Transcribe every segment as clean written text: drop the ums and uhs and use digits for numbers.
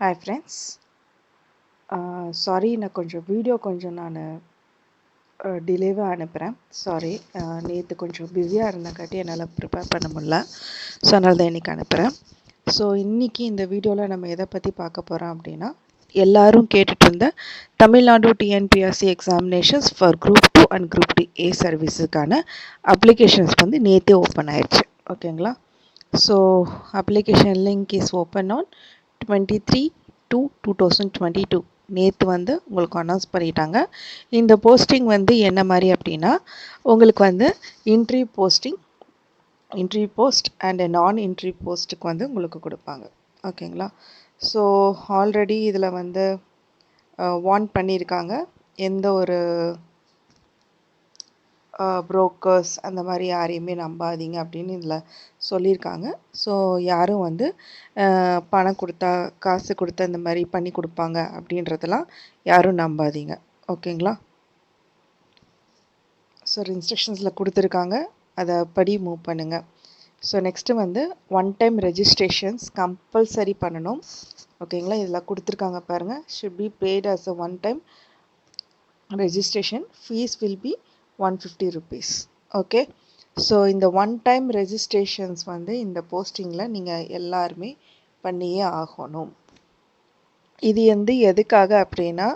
Hi friends. Sorry நான் கொஞ்சம் video நான் டிலேவாக அனுப்புகிறேன். சாரி, நேற்று கொஞ்சம் பிஸியாக இருந்தங்காட்டி என்னால் ப்ரிப்பேர் பண்ண முடியல. ஸோ அதனால தான் இன்றைக்கி அனுப்புகிறேன். ஸோ இன்றைக்கி இந்த வீடியோவில் நம்ம எதை பற்றி பார்க்க போகிறோம் அப்படின்னா, எல்லாரும் கேட்டுட்டு இருந்த Tamil Nadu TNPSC examinations for group 2 and group D A சர்வீஸுக்கான அப்ளிகேஷன்ஸ் வந்து நேற்றே ஓப்பன் ஆயிடுச்சு. ஓகேங்களா? So application link is open on 23/2/2022. நேற்று வந்து உங்களுக்கு அனௌன்ஸ் பண்ணிட்டாங்க. இந்த போஸ்டிங் வந்து என்ன மாதிரி அப்படின்னா, உங்களுக்கு வந்து இன்ட்ரி போஸ்ட் அண்ட் நான் இன்ட்ரி போஸ்ட்டுக்கு வந்து உங்களுக்கு கொடுப்பாங்க. ஓகேங்களா? ஸோ ஆல்ரெடி இதில் வந்து வார்ன் பண்ணியிருக்காங்க, எந்த ஒரு புரோக்கர்ஸ் அந்த மாதிரி யாரையுமே நம்பாதீங்க அப்படின்னு இதில் சொல்லியிருக்காங்க. ஸோ யாரும் வந்து பணம் கொடுத்தா காசு கொடுத்தா இந்த மாதிரி பண்ணி கொடுப்பாங்க அப்படின்றதெல்லாம் யாரும் நம்பாதீங்க. ஓகேங்களா? ஸோ இன்ஸ்ட்ரக்ஷன்ஸில் கொடுத்துருக்காங்க, அதை படி மூவ் பண்ணுங்கள். ஸோ நெக்ஸ்ட்டு வந்து ஒன் டைம் ரெஜிஸ்ட்ரேஷன்ஸ் கம்பல்சரி பண்ணணும். ஓகேங்களா? இதில் கொடுத்துருக்காங்க பாருங்கள், should be paid as a one time registration. Fees will be 150 rupees. Okay. So இந்த ஒன் டைம் ரெஜிஸ்ட்ரேஷன்ஸ் வந்து இந்த போஸ்டிங்கில் நீங்கள் எல்லாருமே பண்ணியே ஆகணும். இது வந்து எதுக்காக அப்படின்னா,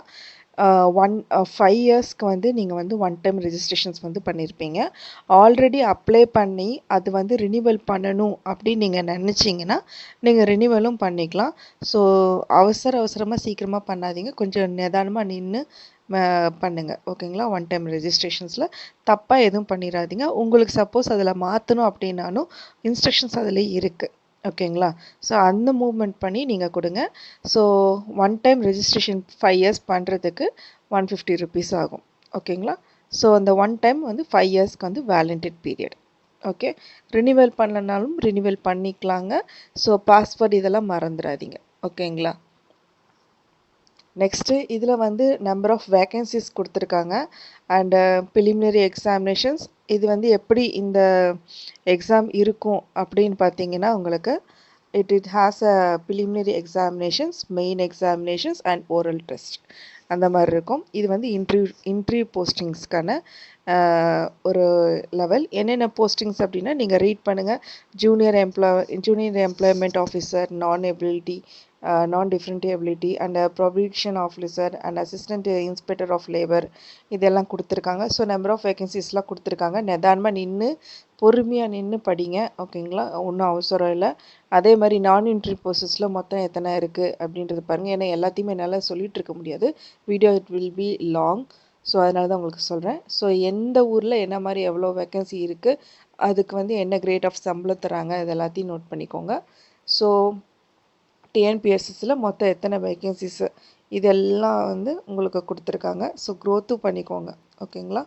5 இயர்ஸ்க்கு வந்து நீங்கள் வந்து ஒன் டைம் ரெஜிஸ்ட்ரேஷன்ஸ் வந்து பண்ணியிருப்பீங்க. ஆல்ரெடி அப்ளை பண்ணி அது வந்து ரினிவல் பண்ணணும் அப்படின்னு நீங்கள் நினச்சிங்கன்னா நீங்கள் ரினிவலும் பண்ணிக்கலாம். ஸோ அவசரமாக சீக்கிரமாக பண்ணாதீங்க, கொஞ்சம் நிதானமாக நின்று பண்ணுங்கள். ஓகேங்களா? ஒன் டைம் ரெஜிஸ்ட்ரேஷன்ஸில் தப்பாக எதுவும் பண்ணிடாதீங்க. உங்களுக்கு சப்போஸ் அதில் மாற்றணும் அப்படின்னாலும் இன்ஸ்ட்ரக்ஷன்ஸ் அதில் இருக்குது. ஓகேங்களா? ஸோ அந்த மூவ்மெண்ட் பண்ணி நீங்கள் கொடுங்க. So one time registration 5 years பண்ணுறதுக்கு 150 rupees ஆகும். ஓகேங்களா? ஸோ அந்த ஒன் டைம் வந்து 5 இயர்ஸ்க்கு வந்து வேலிடேட் பீரியட். ஓகே. ரினிவல் பண்ணலனாலும் ரினிவல் பண்ணிக்கலாங்க. ஸோ பாஸ்வேர்டு இதெல்லாம் மறந்துடாதீங்க. ஓகேங்களா? நெக்ஸ்ட்டு இதில் வந்து நம்பர் ஆஃப் வேக்கன்சிஸ் கொடுத்துருக்காங்க அண்டு ப்ரிலிமினரி எக்ஸாமினேஷன்ஸ். இது வந்து எப்படி இந்த எக்ஸாம் இருக்கும் அப்படின்னு பார்த்தீங்கன்னா, உங்களுக்கு it has a preliminary examinations, main examinations and oral test அந்த மாதிரி இருக்கும். இது வந்து இன்ட்ரிவியூ போஸ்டிங்ஸ்க்கான ஒரு லெவல். என்னென்ன போஸ்டிங்ஸ் அப்படின்னா நீங்கள் ரீட் பண்ணுங்கள். ஜூனியர் எம்ப்ளாய்மெண்ட் ஆஃபீஸர், நான் different ability and provision officer and assistant inspector of labour இதெல்லாம் கொடுத்துருக்காங்க. ஸோ நம்பர் ஆஃப் வேகன்சிஸ்லாம் கொடுத்துருக்காங்க. நிதானமாக நின்று பொறுமையாக நின்று படிங்க. ஓகேங்களா? ஒன்றும் அவசரம் இல்லை. அதே மாதிரி நான் இன்ட்ரி போஸ்டஸில் மொத்தம் எத்தனை இருக்குது அப்படின்றது பாருங்கள். ஏன்னா எல்லாத்தையுமே என்னால் சொல்லிகிட்டு இருக்க முடியாது, video it will be long. So அதனால தான் உங்களுக்கு சொல்கிறேன். ஸோ எந்த ஊரில் என்ன மாதிரி எவ்வளோ வேக்கன்சி இருக்குது, அதுக்கு வந்து என்ன கிரேட் ஆஃப் சம்பளம் தராங்க, இது எல்லாத்தையும் நோட் பண்ணிக்கோங்க. ஸோ டிஎன்பிஎஸ்சிஸில் மொத்தம் எத்தனை வேக்கன்சிஸு இதெல்லாம் வந்து உங்களுக்கு கொடுத்துருக்காங்க. ஸோ க்ரோத்தும் பண்ணிக்கோங்க. ஓகேங்களா?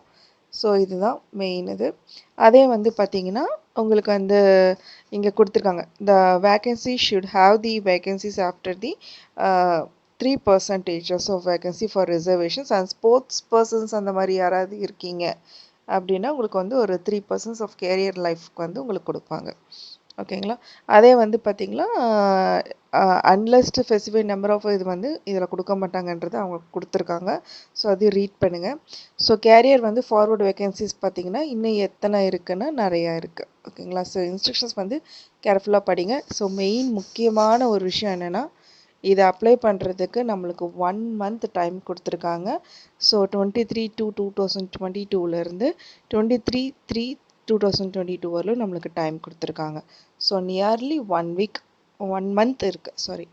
ஸோ இதுதான் மெயின் இது. அதே வந்து பார்த்தீங்கன்னா, உங்களுக்கு வந்து இங்கே கொடுத்துருக்காங்க, the vacancy should have the vacancies after the 3% of vacancy for reservations and sports persons அந்த மாதிரி யாராவது இருக்கீங்க அப்படின்னா உங்களுக்கு வந்து ஒரு 3% ஆஃப் கேரியர் லைஃப்க்கு வந்து உங்களுக்கு கொடுப்பாங்க. ஓகேங்களா? அதே வந்து பார்த்திங்கன்னா, அன்லஸ்டு ஸ்பெசிஃபைட் நம்பர் ஆஃப் இது வந்து இதில் கொடுக்க மாட்டாங்கன்றது அவங்க கொடுத்துருக்காங்க. ஸோ அதையும் ரீட் பண்ணுங்கள். ஸோ கேரியர் வந்து ஃபார்வர்டு வேகன்சிஸ் பார்த்திங்கன்னா இன்னும் எத்தனை இருக்குன்னா நிறையா இருக்குது. ஓகேங்களா? ஸோ இன்ஸ்ட்ரக்ஷன்ஸ் வந்து கேர்ஃபுல்லாக படிங்க. ஸோ மெயின் முக்கியமான ஒரு விஷயம் என்னென்னா, இதை அப்ளை பண்ணுறதுக்கு நம்மளுக்கு 1 month டைம் கொடுத்துருக்காங்க. ஸோ 23/2/2022 23/3/2022 வரலும் நம்மளுக்கு டைம் கொடுத்துருக்காங்க. ஸோ நியர்லி 1 month இருக்குது.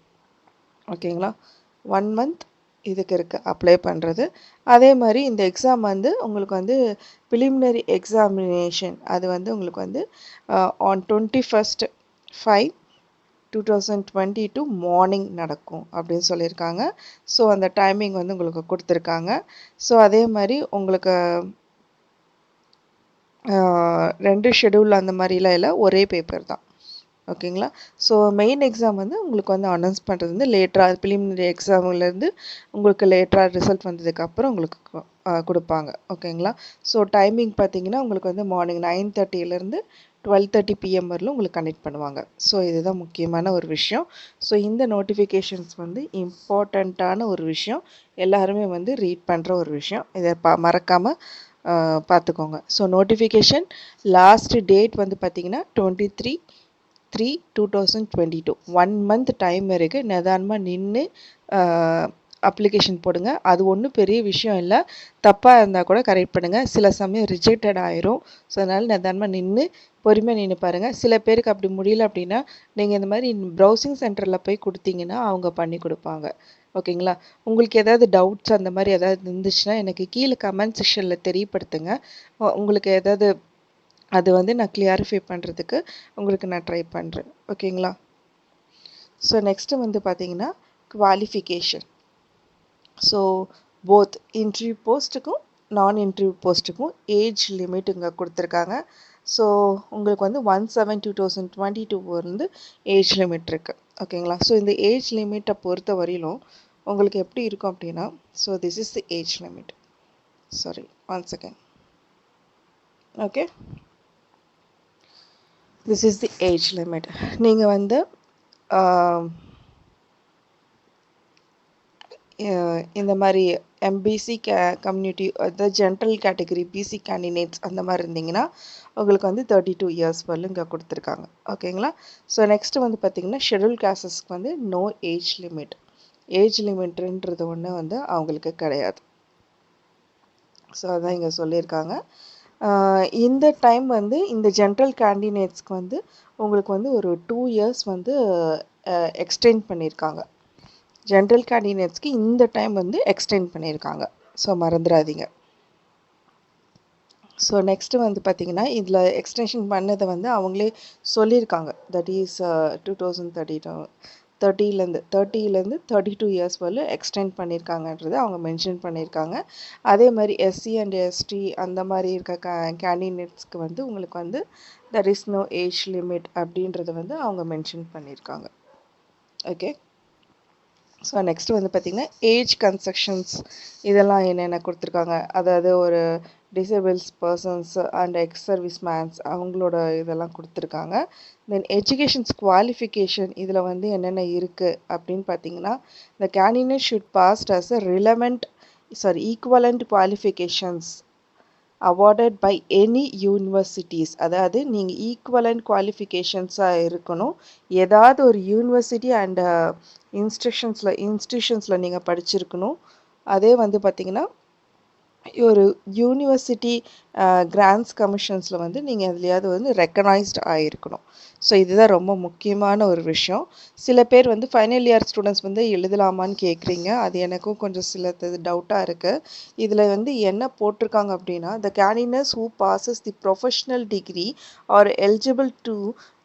ஓகேங்களா? 1 month இதுக்கு இருக்குது அப்ளை பண்ணுறது. அதே மாதிரி இந்த எக்ஸாம் வந்து உங்களுக்கு வந்து ப்ரிலிமினரி எக்ஸாமினேஷன் அது வந்து உங்களுக்கு வந்து ஆன் 21st 5/2022 மார்னிங் நடக்கும் அப்படின்னு சொல்லியிருக்காங்க. ஸோ அந்த டைமிங் வந்து உங்களுக்கு கொடுத்துருக்காங்க. ஸோ அதே மாதிரி உங்களுக்கு 2 ஷெடியூல் அந்த மாதிரிலாம் இல்லை, ஒரே பேப்பர் தான். ஓகேங்களா? ஸோ மெயின் எக்ஸாம் வந்து உங்களுக்கு வந்து அனௌன்ஸ் பண்ணுறது வந்து லேட்டராக, ப்ரிலிமினரி எக்ஸாம்லேருந்து உங்களுக்கு லேட்டராக ரிசல்ட் வந்ததுக்கப்புறம் உங்களுக்கு கொடுப்பாங்க. ஓகேங்களா? ஸோ டைமிங் பார்த்தீங்கன்னா உங்களுக்கு வந்து மார்னிங் 9:30 12:30 PM வரலும் உங்களுக்கு கனெக்ட் பண்ணுவாங்க. ஸோ இதுதான் முக்கியமான ஒரு விஷயம். ஸோ இந்த நோட்டிஃபிகேஷன்ஸ் வந்து இம்பார்ட்டண்ட்டான ஒரு விஷயம். எல்லாருமே வந்து ரீட் பண்ணுற ஒரு விஷயம். இதை மறக்காமல் பார்த்துக்கோங்க. ஸோ நோட்டிஃபிகேஷன் லாஸ்ட் டேட் வந்து பார்த்தீங்கன்னா 23/3/2022. 1 month டைம் இருக்குது. நிதானமாக நின்று அப்ளிகேஷன் போடுங்க. அது ஒன்றும் பெரிய விஷயம் இல்லை. தப்பாக இருந்தால் கூட கரெக்ட் பண்ணுங்கள். சில சமயம் ரிஜெக்டட் ஆயிரும். ஸோ அதனால் நிதானமாக நின்று பொறுமையாக நின்று பாருங்கள். சில பேருக்கு அப்படி முடியல அப்படின்னா நீங்கள் இந்த மாதிரி ப்ரௌசிங் சென்டரில் போய் கொடுத்தீங்கன்னா அவங்க பண்ணி கொடுப்பாங்க. ஓகேங்களா? உங்களுக்கு ஏதாவது டவுட்ஸ் அந்த மாதிரி ஏதாவது இருந்துச்சுன்னா எனக்கு கீழே கமெண்ட் செக்ஷனில் தெரியப்படுத்துங்க. உங்களுக்கு ஏதாவது அது வந்து நான் கிளியரிஃபை பண்ணுறதுக்கு உங்களுக்கு நான் ட்ரை பண்ணுறேன். ஓகேங்களா? ஸோ நெக்ஸ்ட்டு வந்து பார்த்தீங்கன்னா குவாலிஃபிகேஷன். ஸோ போத் இன்டர்வியூ போஸ்ட்டுக்கும் நான் இன்டர்வியூ போஸ்ட்டுக்கும் ஏஜ் லிமிட் இங்கே கொடுத்துருக்காங்க. ஸோ உங்களுக்கு வந்து 1/7/2022 வந்து ஏஜ் லிமிட் இருக்குது. ஓகேங்களா? ஸோ இந்த ஏஜ் லிமிட்டை பொறுத்த வரையிலும் உங்களுக்கு எப்படி இருக்கும் அப்படின்னா, so this is the age limit. Sorry, 1 second. Okay, this is the age limit. நீங்கள் வந்து இந்த மாதிரி எம்பிசி கம்யூனிட்டி, அதாவது ஜென்ரல் கேட்டகரி பிசி கேண்டிடேட்ஸ் அந்த மாதிரி இருந்தீங்கன்னா உங்களுக்கு வந்து 32 இயர்ஸ் வரலும் இங்கே கொடுத்துருக்காங்க. ஓகேங்களா? ஸோ நெக்ஸ்ட்டு வந்து பார்த்திங்கன்னா ஷெட்யூல் காஸ்டஸ்க்கு வந்து நோ ஏஜ் லிமிட். ஏஜ் லிமிட்ன்றது ஒன்று வந்து அவங்களுக்கு கிடையாது. ஸோ அதான் இங்கே சொல்லியிருக்காங்க. இந்த டைம் வந்து இந்த ஜென்ரல் கேண்டிடேட்ஸ்க்கு வந்து உங்களுக்கு வந்து ஒரு 2 இயர்ஸ் வந்து எக்ஸ்டெண்ட் பண்ணியிருக்காங்க. ஜென்ரல் கேண்டிடேட்ஸ்க்கு இந்த டைம் வந்து எக்ஸ்டெண்ட் பண்ணியிருக்காங்க. ஸோ மறந்துடாதீங்க. ஸோ நெக்ஸ்ட்டு வந்து பார்த்திங்கன்னா இதில் எக்ஸ்டென்ஷன் பண்ணதை வந்து அவங்களே சொல்லியிருக்காங்க. தட் இஸ் 2030லேருந்து 32 இயர்ஸ் வரல எக்ஸ்டெண்ட் பண்ணியிருக்காங்கன்றது அவங்க மென்ஷன் பண்ணியிருக்காங்க. அதே மாதிரி எஸ்சி அண்ட் எஸ்டி அந்த மாதிரி இருக்க கேண்டிடேட்ஸ்க்கு வந்து உங்களுக்கு வந்து there is no age limit அப்படின்றத வந்து அவங்க மென்ஷன் பண்ணியிருக்காங்க. ஓகே. ஸோ நெக்ஸ்ட் வந்து பார்த்திங்கன்னா ஏஜ் கன்செஷன்ஸ் இதெல்லாம் என்னென்ன கொடுத்துருக்காங்க. அதாவது ஒரு disables persons and ex service mens அவங்களோட இதெல்லாம் கொடுத்துருக்காங்க. தென் எஜுகேஷன்ஸ் குவாலிஃபிகேஷன் இதில் வந்து என்னென்ன இருக்குது அப்படின்னு பார்த்தீங்கன்னா, the candidate should pass as a equivalent qualifications awarded by any universities. அதாவது நீங்கள் ஈக்குவலண்ட் குவாலிஃபிகேஷன்ஸாக இருக்கணும். ஏதாவது ஒரு யூனிவர்சிட்டி அண்ட் இன்ஸ்டியூஷன்ஸில் நீங்கள் படிச்சிருக்கணும். அதே வந்து பார்த்திங்கன்னா ஒரு யூனிவர்சிட்டி கிராண்ட்ஸ் கமிஷன்ஸில் வந்து நீங்கள் எதுலையாவது வந்து ரெக்கனைஸ்ட் ஆகிருக்கணும். ஸோ இதுதான் ரொம்ப முக்கியமான ஒரு விஷயம். சில பேர் வந்து ஃபைனல் இயர் ஸ்டூடெண்ட்ஸ் வந்து எழுதலாமான்னு கேட்குறீங்க. அது எனக்கும் கொஞ்சம் சில டவுட்டாக இருக்குது. இதில் வந்து என்ன போட்டிருக்காங்க அப்படின்னா, the candidates who passes the professional degree are eligible to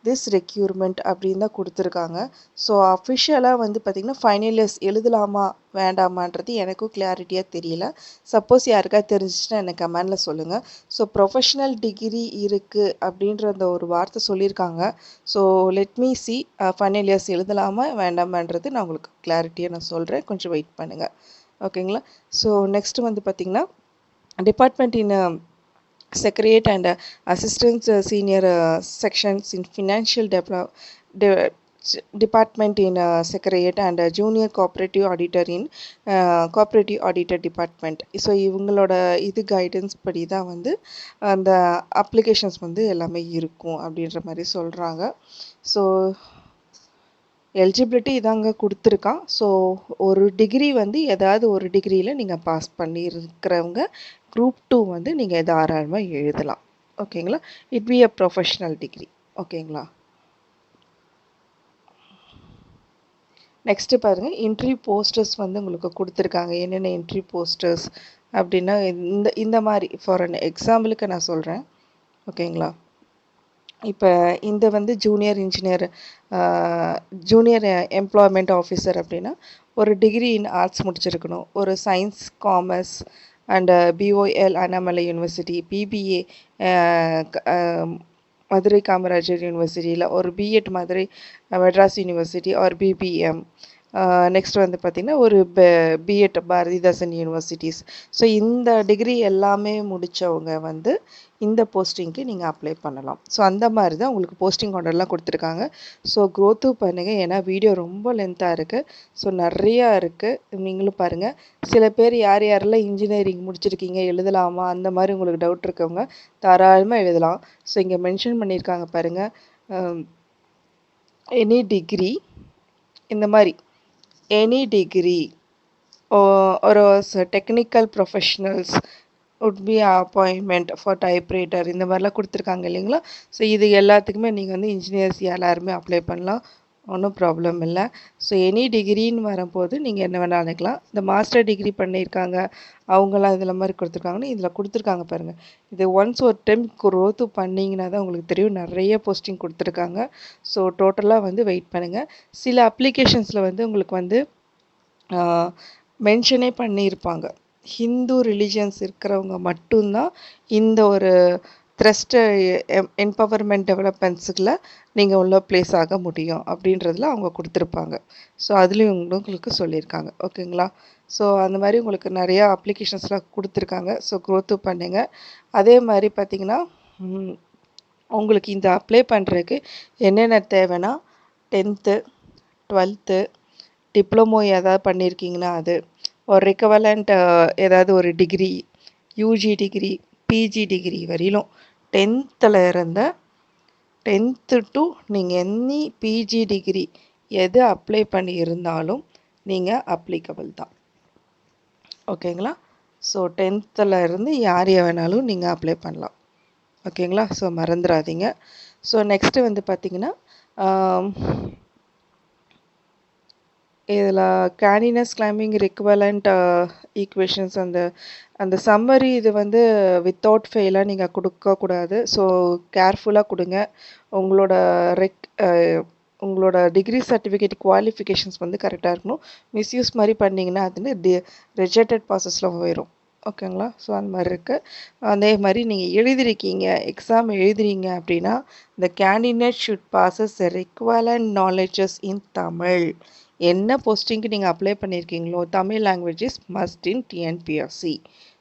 this requirement அப்படின்னு தான் கொடுத்துருக்காங்க. ஸோ அஃபிஷியலாக வந்து பார்த்திங்கன்னா ஃபைனல் இயர்ஸ் எழுதலாமா வேண்டாமான்றது எனக்கும் கிளாரிட்டியாக தெரியல. சப்போஸ் யாருக்காவது தெரிஞ்சிச்சுன்னா எனக்கு கமெண்டில் சொல்லுங்கள். ஸோ ப்ரொஃபஷ்னல் டிகிரி இருக்குது அப்படின்ற அந்த ஒரு வார்த்தை சொல்லியிருக்காங்க. So let me see final years எழுதலாமா வேண்டாமான்றது நான் உங்களுக்கு கிளாரிட்டியாக நான் சொல்கிறேன். கொஞ்சம் வெயிட் பண்ணுங்கள். ஓகேங்களா? ஸோ நெக்ஸ்ட்டு வந்து பார்த்திங்கன்னா department in Secretariat and Assistant Senior Sections in Financial Department in Secretariat and Junior Cooperative Auditor in Cooperative Auditor Department. So இவங்களோட இது கைடன்ஸ் படி தான் வந்து அந்த அப்ளிகேஷன்ஸ் வந்து எல்லாமே இருக்கும் அப்படின்ற மாதிரி சொல்கிறாங்க. ஸோ எலிஜிபிலிட்டி இதாங்க கொடுத்துருக்கான். ஸோ ஒரு டிகிரி வந்து ஏதாவது ஒரு டிகிரியில் நீங்கள் பாஸ் பண்ணியிருக்கிறவங்க குரூப் 2 வந்து நீங்கள் தாராளமாக எழுதலாம். ஓகேங்களா? It be a professional degree. ஓகேங்களா? நெக்ஸ்ட்டு பாருங்கள், இன்டர்வியூ போஸ்டர்ஸ் வந்து உங்களுக்கு கொடுத்துருக்காங்க. என்னென்ன இன்டர்வியூ போஸ்டர்ஸ் அப்படின்னா இந்த மாதிரி ஃபார் அன் எக்ஸாம்பிளுக்கு நான் சொல்கிறேன். ஓகேங்களா? இப்போ இந்த வந்து junior engineer junior employment officer அப்படின்னா ஒரு டிகிரி இன் ஆர்ட்ஸ் முடிச்சிருக்கணும். ஒரு science commerce and BOL Annamalai university, BBA Madurai Kamarajar யூனிவர்சிட்டியில், ஒரு BEd Madurai Madras university or BBM. Next வந்து பார்த்திங்கன்னா ஒரு பிஎட் பாரதிதாசன் யூனிவர்சிட்டிஸ். ஸோ இந்த டிகிரி எல்லாமே முடித்தவங்க வந்து இந்த போஸ்டிங்க்கு நீங்கள் அப்ளை பண்ணலாம். ஸோ அந்த மாதிரி தான் உங்களுக்கு போஸ்டிங் ஆர்டர்லாம் கொடுத்துருக்காங்க. ஸோ க்ரோத்து பண்ணுங்கள், ஏன்னா வீடியோ ரொம்ப லென்த்தாக இருக்குது. ஸோ நிறையா இருக்குது, நீங்களும் பாருங்கள். சில பேர் யார் யாரெல்லாம் இன்ஜினியரிங் முடிச்சிருக்கீங்க, எழுதலாமா, அந்த மாதிரி உங்களுக்கு டவுட் இருக்கவங்க தாராளமாக எழுதலாம். ஸோ இங்கே மென்ஷன் பண்ணியிருக்காங்க பாருங்கள், எனி டிகிரி, இந்த மாதிரி any degree or technical professionals would be appointment for typewriter, இந்த மாதிரிலாம் கொடுத்துருக்காங்க இல்லைங்களா. ஸோ இது எல்லாத்துக்குமே நீங்கள் வந்து இன்ஜினியர்ஸ் எல்லாருமே அப்ளை பண்ணலாம், ஒன்றும் ப்ராப்ளம் இல்லை. ஸோ எனி டிகிரின்னு வரும்போது நீங்கள் என்ன வேணால் நினைக்கலாம். இந்த மாஸ்டர் டிகிரி பண்ணியிருக்காங்க அவங்களாம் இதில் மாதிரி கொடுத்துருக்காங்கன்னு இதில் கொடுத்துருக்காங்க பாருங்கள். இது ஒன்ஸ் ஒரு டைம் க்ரோத்து பண்ணிங்கன்னா தான் உங்களுக்கு தெரியும், நிறைய போஸ்டிங் கொடுத்துருக்காங்க. ஸோ டோட்டலாக வந்து வெயிட் பண்ணுங்கள். சில அப்ளிகேஷன்ஸில் வந்து உங்களுக்கு வந்து மென்ஷனே பண்ணியிருப்பாங்க, ஹிந்து ரிலிஜியன்ஸ் இருக்கிறவங்க மட்டும்தான் இந்த ஒரு த்ரஸ்ட் எம்பவர்மெண்ட் டெவலப்மெண்ட்ஸுக்குள்ள நீங்கள் உள்ள ப்ளேஸ் ஆக முடியும் அப்படின்றதுல அவங்க கொடுத்துருப்பாங்க. ஸோ அதுலேயும் உங்களுக்கு சொல்லியிருக்காங்க, ஓகேங்களா. ஸோ அந்த மாதிரி உங்களுக்கு நிறையா அப்ளிகேஷன்ஸ்லாம் கொடுத்துருக்காங்க. ஸோ க்ரோத்து பண்ணுங்க. அதே மாதிரி பார்த்திங்கன்னா உங்களுக்கு இந்த அப்ளை பண்ணுறதுக்கு என்னென்ன தேவைன்னா 10th 12th டிப்ளமோ ஏதாவது பண்ணியிருக்கீங்கன்னா அது, ஒரு ரெக்கவலண்ட் ஏதாவது ஒரு degree, UG degree, PG degree வரையிலும் 10th இருந்த 10th டு நீங்கள் எனி பிஜி டிகிரி எது அப்ளை பண்ணி இருந்தாலும் நீங்கள் அப்ளிகபிள் தான், ஓகேங்களா. ஸோ 10th இருந்து யார் வேணாலும் நீங்கள் அப்ளை பண்ணலாம், ஓகேங்களா. ஸோ மறந்துடாதீங்க. ஸோ நெக்ஸ்ட்டு வந்து பார்த்திங்கன்னா இதில் கேனினஸ் கிளைம்பிங் ரெக்குவலண்ட் ஈக்குவேஷன்ஸ் அந்த சம்மரி இது வந்து வித்தவுட் ஃபெயிலாக நீங்கள் கொடுக்கக்கூடாது. ஸோ கேர்ஃபுல்லாக கொடுங்க. உங்களோட உங்களோட டிகிரி சர்டிஃபிகேட் குவாலிஃபிகேஷன்ஸ் வந்து கரெக்டாக இருக்கணும். மிஸ்யூஸ் மாதிரி பண்ணிங்கன்னா அது ரிஜெக்டட் ப்ராசஸில் போயிடும், ஓகேங்களா. ஸோ அந்த மாதிரி இருக்குது. அதே மாதிரி நீங்கள் எழுதிருக்கீங்க, எக்ஸாம் எழுதுறீங்க அப்படின்னா இந்த candidate should possess equivalent knowledges in Tamil. என்ன போஸ்டிங்க்கு நீங்கள் அப்ளை பண்ணியிருக்கீங்களோ Tamil language is must in TNPSC.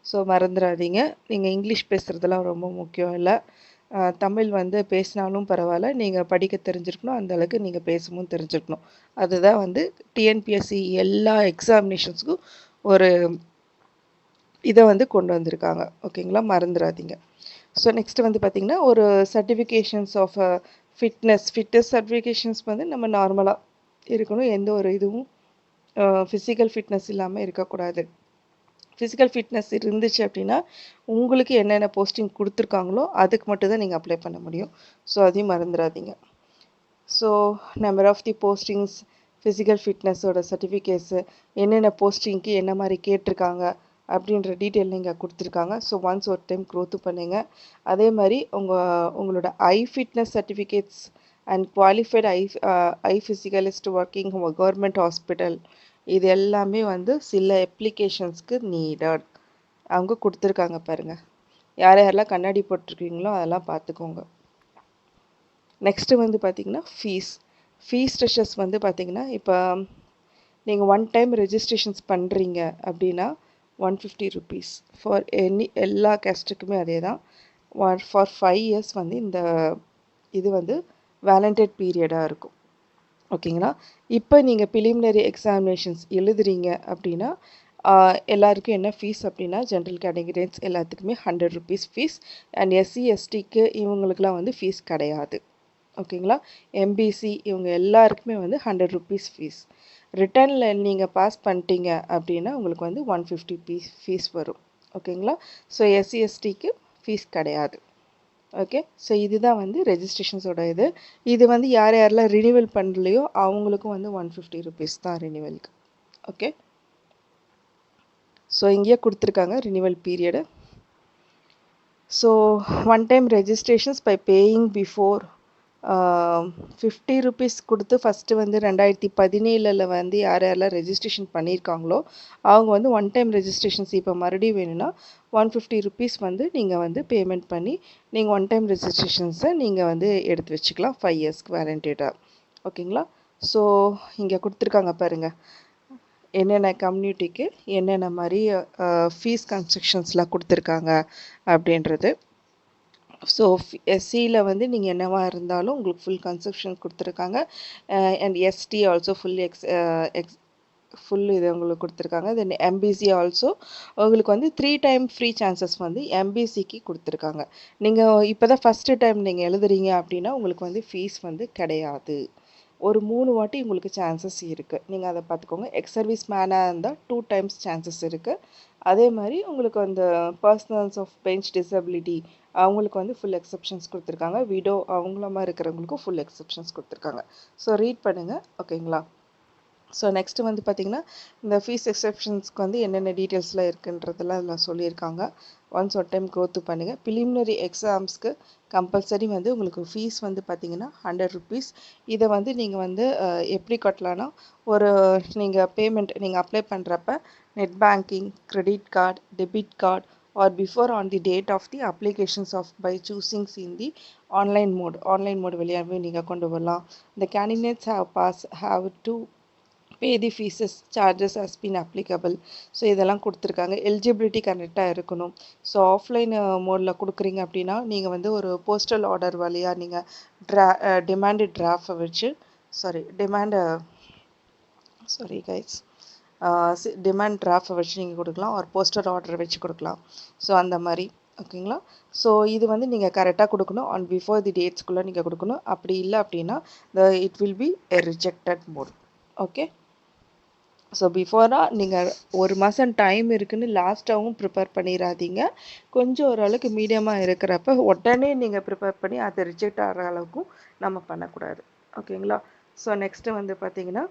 So மறந்துடாதீங்க. நீங்கள் இங்கிலீஷ் பேசுகிறதுலாம் ரொம்ப முக்கியம் இல்லை, தமிழ் வந்து பேசினாலும் பரவாயில்ல, நீங்கள் படிக்க தெரிஞ்சிருக்கணும், அந்தளவுக்கு நீங்கள் பேசவும் தெரிஞ்சிருக்கணும். அதுதான் வந்து டிஎன்பிஎஸ்சி எல்லா எக்ஸாமினேஷன்ஸுக்கும் ஒரு இதை வந்து கொண்டு வந்திருக்காங்க, ஓகேங்களா. மறந்துடாதீங்க. ஸோ நெக்ஸ்ட் வந்து பார்த்திங்கன்னா ஒரு சர்டிஃபிகேஷன்ஸ் ஆஃப் ஃபிட்னஸ் சர்டிஃபிகேஷன்ஸ் வந்து நம்ம நார்மலாக இருக்கணும், எந்த ஒரு இதுவும் ஃபிசிக்கல் ஃபிட்னஸ் இல்லாமல் இருக்கக்கூடாது. ஃபிசிக்கல் ஃபிட்னஸ் இருந்துச்சு அப்படின்னா உங்களுக்கு என்னென்ன போஸ்டிங் கொடுத்துருக்காங்களோ அதுக்கு மட்டும்தான் நீங்கள் அப்ளை பண்ண முடியும். ஸோ அதையும் மறந்துடாதீங்க. So number of the postings, physical ஃபிட்னஸோட சர்டிஃபிகேட்ஸு, என்னென்ன போஸ்டிங்க்கு என்ன மாதிரி கேட்டிருக்காங்க அப்படின்ற டீட்டெயில் நீங்கள் கொடுத்துருக்காங்க. ஸோ ஒன்ஸ் ஒரு டைம் க்ரோத்து பண்ணுங்க. அதே மாதிரி உங்களோட eye fitness certificates and qualified eye specialist working government hospital, இது எல்லாமே வந்து சில அப்ளிகேஷன்ஸ்க்கு நீடட் அவங்க கொடுத்துருக்காங்க பாருங்கள். யாரெல்லாம் கண்ணாடி போட்டிருக்கீங்களோ அதெல்லாம் பார்த்துக்கோங்க. நெக்ஸ்ட்டு வந்து பார்த்திங்கன்னா ஃபீஸ் ஸ்ட்ரக்சர்ஸ் வந்து பார்த்திங்கன்னா இப்போ நீங்கள் ஒன் டைம் ரெஜிஸ்ட்ரேஷன்ஸ் பண்ணுறீங்க அப்படின்னா 150 rupees ஃபார் எல்லா கேஸ்ட்டுக்குமே அதே தான். ஃபார் 5 years வந்து இந்த இது வந்து வேலண்டட் பீரியடாக இருக்கும், ஓகேங்களா. இப்போ நீங்கள் ப்ரிலிமினரி எக்ஸாமினேஷன்ஸ் எழுதுறீங்க அப்படின்னா எல்லாருக்கும் என்ன ஃபீஸ் அப்படின்னா ஜென்ரல் கேட்டகரிஸ் எல்லாத்துக்குமே 100 rupees ஃபீஸ். அண்ட் எஸ்சி எஸ்டிக்கு இவங்களுக்குலாம் வந்து ஃபீஸ் கிடையாது, ஓகேங்களா. எம்பிசி இவங்க எல்லாருக்குமே வந்து 100 rupees ஃபீஸ். ரிட்டர்னில் நீங்கள் பாஸ் பண்ணிட்டீங்க அப்படின்னா உங்களுக்கு வந்து 150 ஃபீஸ் வரும், ஓகேங்களா. ஸோ எஸ்சி எஸ்டிக்கு ஃபீஸ் கிடையாது, ஓகே. ஸோ இதுதான் வந்து ரெஜிஸ்ட்ரேஷன்ஸோட இது வந்து யாரெல்லாம் ரினிவல் பண்ணலையோ அவங்களுக்கும் வந்து 150 rupees தான் ரினிவலுக்கு, ஓகே. ஸோ இங்கேயே கொடுத்துருக்காங்க renewal period. So one time registrations by paying before 50 rupees கொடுத்து ஃபஸ்ட்டு வந்து 2017 வந்து யாரெல்லாம் ரெஜிஸ்ட்ரேஷன் பண்ணியிருக்காங்களோ அவங்க வந்து ஒன் டைம் ரெஜிஸ்ட்ரேஷன்ஸ் இப்போ மறுபடியும் வேணும்னா 150 rupees வந்து நீங்கள் வந்து பேமெண்ட் பண்ணி நீங்கள் ஒன் டைம் ரெஜிஸ்ட்ரேஷன்ஸை நீங்கள் வந்து எடுத்து வச்சுக்கலாம் 5 yearsக்கு வேலண்டேட்டாக, ஓகேங்களா. ஸோ இங்கே கொடுத்துருக்காங்க பாருங்கள் என்னென்ன கம்யூனிட்டிக்கு என்னென்ன மாதிரி ஃபீஸ் கன்ஸ்ட்ரக்ஷன்ஸ்லாம் கொடுத்துருக்காங்க அப்படின்றது. ஸோ எஸ்சியில் வந்து நீங்கள் என்னவா இருந்தாலும் உங்களுக்கு ஃபுல் கன்செப்ஷன் கொடுத்துருக்காங்க. அண்ட் எஸ்டி ஆல்சோ ஃபுல் இது உங்களுக்கு கொடுத்துருக்காங்க. தென் எம்பிசி ஆல்சோ உங்களுக்கு வந்து 3 டைம் ஃப்ரீ சான்சஸ் வந்து எம்பிசிக்கு கொடுத்துருக்காங்க. நீங்கள் இப்போ தான் ஃபஸ்ட்டு டைம் நீங்கள் எழுதுறீங்க அப்படின்னா உங்களுக்கு வந்து ஃபீஸ் வந்து கிடையாது. ஒரு 3 வாட்டி உங்களுக்கு சான்சஸ் இருக்குது. நீங்கள் அதை பார்த்துக்கோங்க. எக்ஸ் சர்வீஸ் மேனாக இருந்தால் 2 டைம்ஸ் சான்சஸ் இருக்குது. அதே மாதிரி உங்களுக்கு அந்த பர்சனல்ஸ் ஆஃப் பெஞ்ச் டிசபிலிட்டி அவங்களுக்கு வந்து ஃபுல் எக்ஸப்ஷன்ஸ் கொடுத்துருக்காங்க. விடோ அவங்களமா இருக்கிறவங்களுக்கும் ஃபுல் எக்ஸப்ஷன்ஸ் கொடுத்துருக்காங்க. ஸோ ரீட் பண்ணுங்கள், ஓகேங்களா? ஸோ நெக்ஸ்ட்டு வந்து பார்த்திங்கன்னா இந்த ஃபீஸ் எக்ஸப்ஷன்ஸ்க்கு வந்து என்னென்ன டீட்டெயில்ஸ்லாம் இருக்குன்றதெல்லாம் அதில் சொல்லியிருக்காங்க. ஒன்ஸ் ஒரு டைம் கோத்து பண்ணுங்கள். ப்ரிலிமினரி எக்ஸாம்ஸ்க்கு கம்பல்சரி வந்து உங்களுக்கு ஃபீஸ் வந்து பார்த்திங்கன்னா 100 ருபீஸ். இதை வந்து நீங்கள் வந்து எப்படி கட்டலான்னா, ஒரு நீங்கள் பேமெண்ட் நீங்கள் அப்ளை பண்ணுறப்ப net banking, credit card, debit card or before on the date of the applications of by choosing in the online mode வழியாகவே நீங்கள் கொண்டு வரலாம். The candidates have to pay the fees charges has been applicable. So இதெல்லாம் கொடுத்துருக்காங்க. Eligibility கரெக்டாக இருக்கணும். So offline மோடில் கொடுக்குறீங்க அப்படின்னா நீங்கள் வந்து ஒரு போஸ்டல் ஆர்டர் வழியாக நீங்கள் டிமாண்டு டிராஃப்டை வச்சு டிமாண்ட் டிராஃப்டை வச்சு நீங்கள் கொடுக்கலாம். ஒரு போஸ்டர் ஆர்டர் வச்சு கொடுக்கலாம். ஸோ அந்த மாதிரி ஓகேங்களா? ஸோ இது வந்து நீங்கள் கரெக்டாக கொடுக்கணும். ஆன் பிஃபோர் தி டேட்ஸ்க்குள்ளே நீங்கள் கொடுக்கணும். அப்படி இல்லை அப்படின்னா it will be a rejected mode. Okay, so பிஃபோராக நீங்கள் ஒரு மாதம் டைம் இருக்குதுன்னு லாஸ்ட்டாகவும் ப்ரிப்பேர் பண்ணிடாதீங்க. கொஞ்சம் ஓரளவுக்கு மீடியமாக இருக்கிறப்ப உடனே நீங்கள் ப்ரிப்பேர் பண்ணி அதை ரிஜெக்ட் ஆகிற அளவுக்கும் நம்ம பண்ணக்கூடாது. ஓகேங்களா? ஸோ நெக்ஸ்ட்டு வந்து பார்த்திங்கன்னா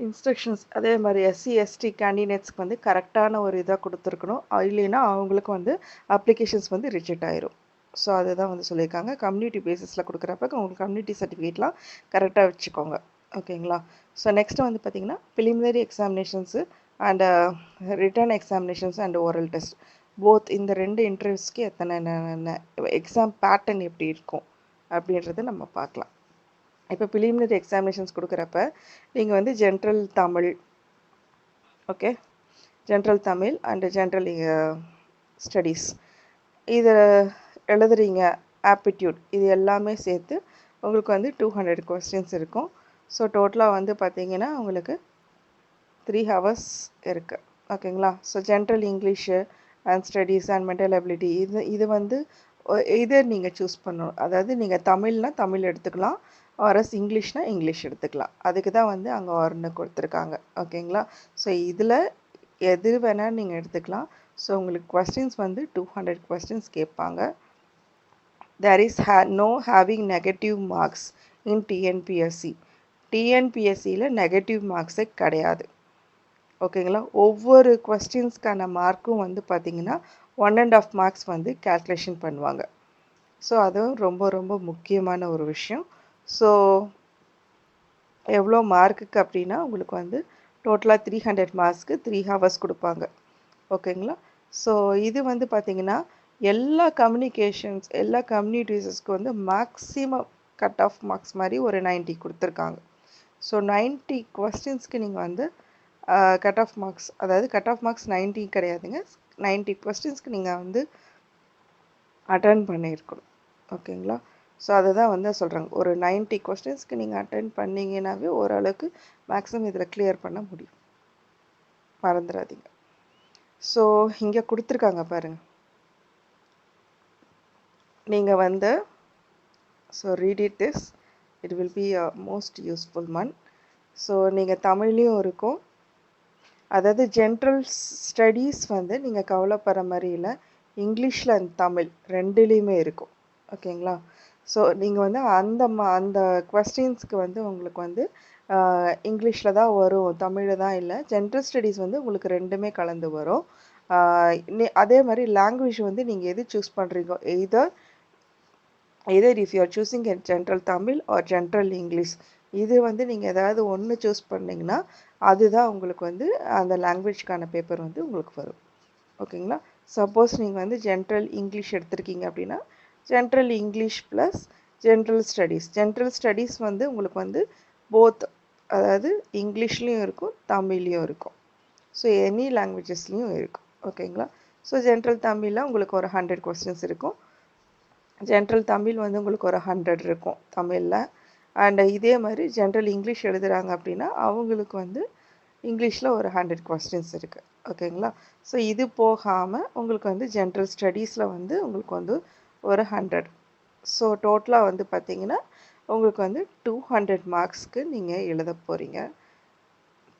இன்ஸ்ட்ரக்ஷன்ஸ் அதே மாதிரி எஸ்சி எஸ்டி கேண்டிடேட்ஸ்க்கு வந்து கரெக்டான ஒரு இதாக கொடுத்துருக்கணும். இல்லைன்னா அவங்களுக்கு வந்து அப்ளிகேஷன்ஸ் வந்து ரிஜெக்ட் ஆயிரும். ஸோ அதுதான் வந்து சொல்லியிருக்காங்க. கம்யூனிட்டி பேசிஸில் கொடுக்குறப்ப உங்களுக்கு கம்யூனிட்டி சர்டிஃபிகேட்லாம் கரெக்டாக வச்சுக்கோங்க. ஓகேங்களா? ஸோ நெக்ஸ்ட்டு வந்து பார்த்திங்கன்னா preliminary examinations and return examinations and oral test both இந்த 2 இன்டர்வியூஸ்க்கு எத்தனை எக்ஸாம் பேட்டர்ன் எப்படி இருக்கும் அப்படின்றத நம்ம பார்க்கலாம். இப்போ ப்ரிலிமினரி எக்ஸாமினேஷன்ஸ் கொடுக்குறப்ப நீங்கள் வந்து general Tamil, okay, general Tamil and general studies இதை எழுதுறீங்க. ஆப்டிடியூட் இது எல்லாமே சேர்த்து உங்களுக்கு வந்து 200 கொஸ்டின்ஸ் இருக்கும். ஸோ டோட்டலாக வந்து பார்த்திங்கன்னா உங்களுக்கு 3 hours இருக்குது. ஓகேங்களா? So general English and studies and mental ability இது வந்து இதை நீங்கள் சூஸ் பண்ணணும். அதாவது நீங்கள் தமிழ்னா தமிழ் எடுத்துக்கலாம், ஆர்எஸ் இங்கிலீஷ்னா இங்கிலீஷ் எடுத்துக்கலாம். அதுக்கு தான் வந்து அங்கே ஒன்று கொடுத்துருக்காங்க. ஓகேங்களா? ஸோ இதில் எது வேணால் நீங்கள் எடுத்துக்கலாம். ஸோ உங்களுக்கு கொஸ்டின்ஸ் வந்து 200 கொஸ்டின்ஸ் கேட்பாங்க. There is no having negative marks in TNPSC. டிஎன்பிஎஸ்சியில் நெகட்டிவ் மார்க்ஸே கிடையாது. ஓகேங்களா? ஒவ்வொரு கொஸ்டின்ஸ்க்கான மார்க்கும் வந்து பார்த்திங்கன்னா 1.5 மார்க்ஸ் வந்து கேல்குலேஷன் பண்ணுவாங்க. ஸோ அதுவும் ரொம்ப ரொம்ப முக்கியமான ஒரு விஷயம். ஸோ எவ்வளோ மார்க்குக்கு அப்படின்னா உங்களுக்கு வந்து டோட்டலாக 300 மார்க்ஸ்க்கு 3 hours கொடுப்பாங்க. ஓகேங்களா? ஸோ இது வந்து பார்த்திங்கன்னா எல்லா கம்யூனிட்டிஸஸ்க்கு வந்து மேக்ஸிமம் கட் ஆஃப் மார்க்ஸ் மாதிரி ஒரு 90 கொடுத்துருக்காங்க. ஸோ 90 கொஸ்டின்ஸ்க்கு நீங்கள் வந்து கட் ஆஃப் மார்க்ஸ், அதாவது கட் ஆஃப் மார்க்ஸ் 90 கிடையாதுங்க, 90 கொஸ்டின்ஸ்க்கு நீங்கள் வந்து அட்டன் பண்ணியிருக்கணும். ஓகேங்களா? ஸோ அதை தான் வந்து சொல்கிறாங்க. ஒரு 90 கொஸ்டின்ஸ்க்கு நீங்கள் அட்டன் பண்ணிங்கன்னாவே ஓரளவுக்கு மேக்ஸிமம் இதில் கிளியர் பண்ண முடியும். மறந்துடாதீங்க. ஸோ இங்கே கொடுத்துருக்காங்க பாருங்கள். நீங்கள் வந்து so read it this, it will be a most useful one. So நீங்கள் தமிழ்லேயும் இருக்கும், அதாவது ஜென்ரல் ஸ்டடீஸ் வந்து நீங்கள் கவலைப்படுற மாதிரி இல்லை, இங்கிலீஷில் அண்ட் தமிழ் ரெண்டுலேயுமே இருக்கும். ஓகேங்களா? ஸோ நீங்கள் வந்து அந்த கொஸ்டின்ஸ்க்கு வந்து உங்களுக்கு வந்து இங்கிலீஷில் தான் வரும், தமிழில் தான் இல்லை. ஜென்ரல் ஸ்டடீஸ் வந்து உங்களுக்கு ரெண்டுமே கலந்து வரும். அதே மாதிரி லாங்குவேஜ் வந்து நீங்கள் எது choose பண்ணுறீங்கோ, either if you are choosing a general Tamil or general English, இது வந்து நீங்கள் ஏதாவது ஒன்று சூஸ் பண்ணிங்கன்னா அதுதான் உங்களுக்கு வந்து அந்த லாங்குவேஜ்க்கான பேப்பர் வந்து உங்களுக்கு வரும். ஓகேங்களா? சப்போஸ் நீங்கள் வந்து ஜென்ரல் இங்கிலீஷ் எடுத்திருக்கீங்க அப்படின்னா general English plus general studies வந்து உங்களுக்கு வந்து போத், அதாவது இங்கிலீஷ்லேயும் இருக்கும் தமிழ்லேயும் இருக்கும். ஸோ எனி லாங்குவேஜஸ்லேயும் இருக்கும். ஓகேங்களா? ஸோ ஜென்ரல் தமிழில் உங்களுக்கு ஒரு 100 கொஸ்டின்ஸ் இருக்கும். ஜென்ரல் தமிழ் வந்து உங்களுக்கு ஒரு 100 இருக்கும் தமிழில். அண்ட் இதே மாதிரி ஜென்ரல் இங்கிலீஷ் எழுதுகிறாங்க அப்படின்னா அவங்களுக்கு வந்து இங்கிலீஷில் ஒரு 100 கொஸ்டின்ஸ் இருக்குது. ஓகேங்களா? ஸோ இது போகாமல் உங்களுக்கு வந்து ஜென்ரல் ஸ்டடீஸில் வந்து உங்களுக்கு வந்து ஒரு 100. ஸோ டோட்டலாக வந்து பார்த்தீங்கன்னா உங்களுக்கு வந்து 200 மார்க்ஸ்க்கு நீங்கள் எழுத போகிறீங்க.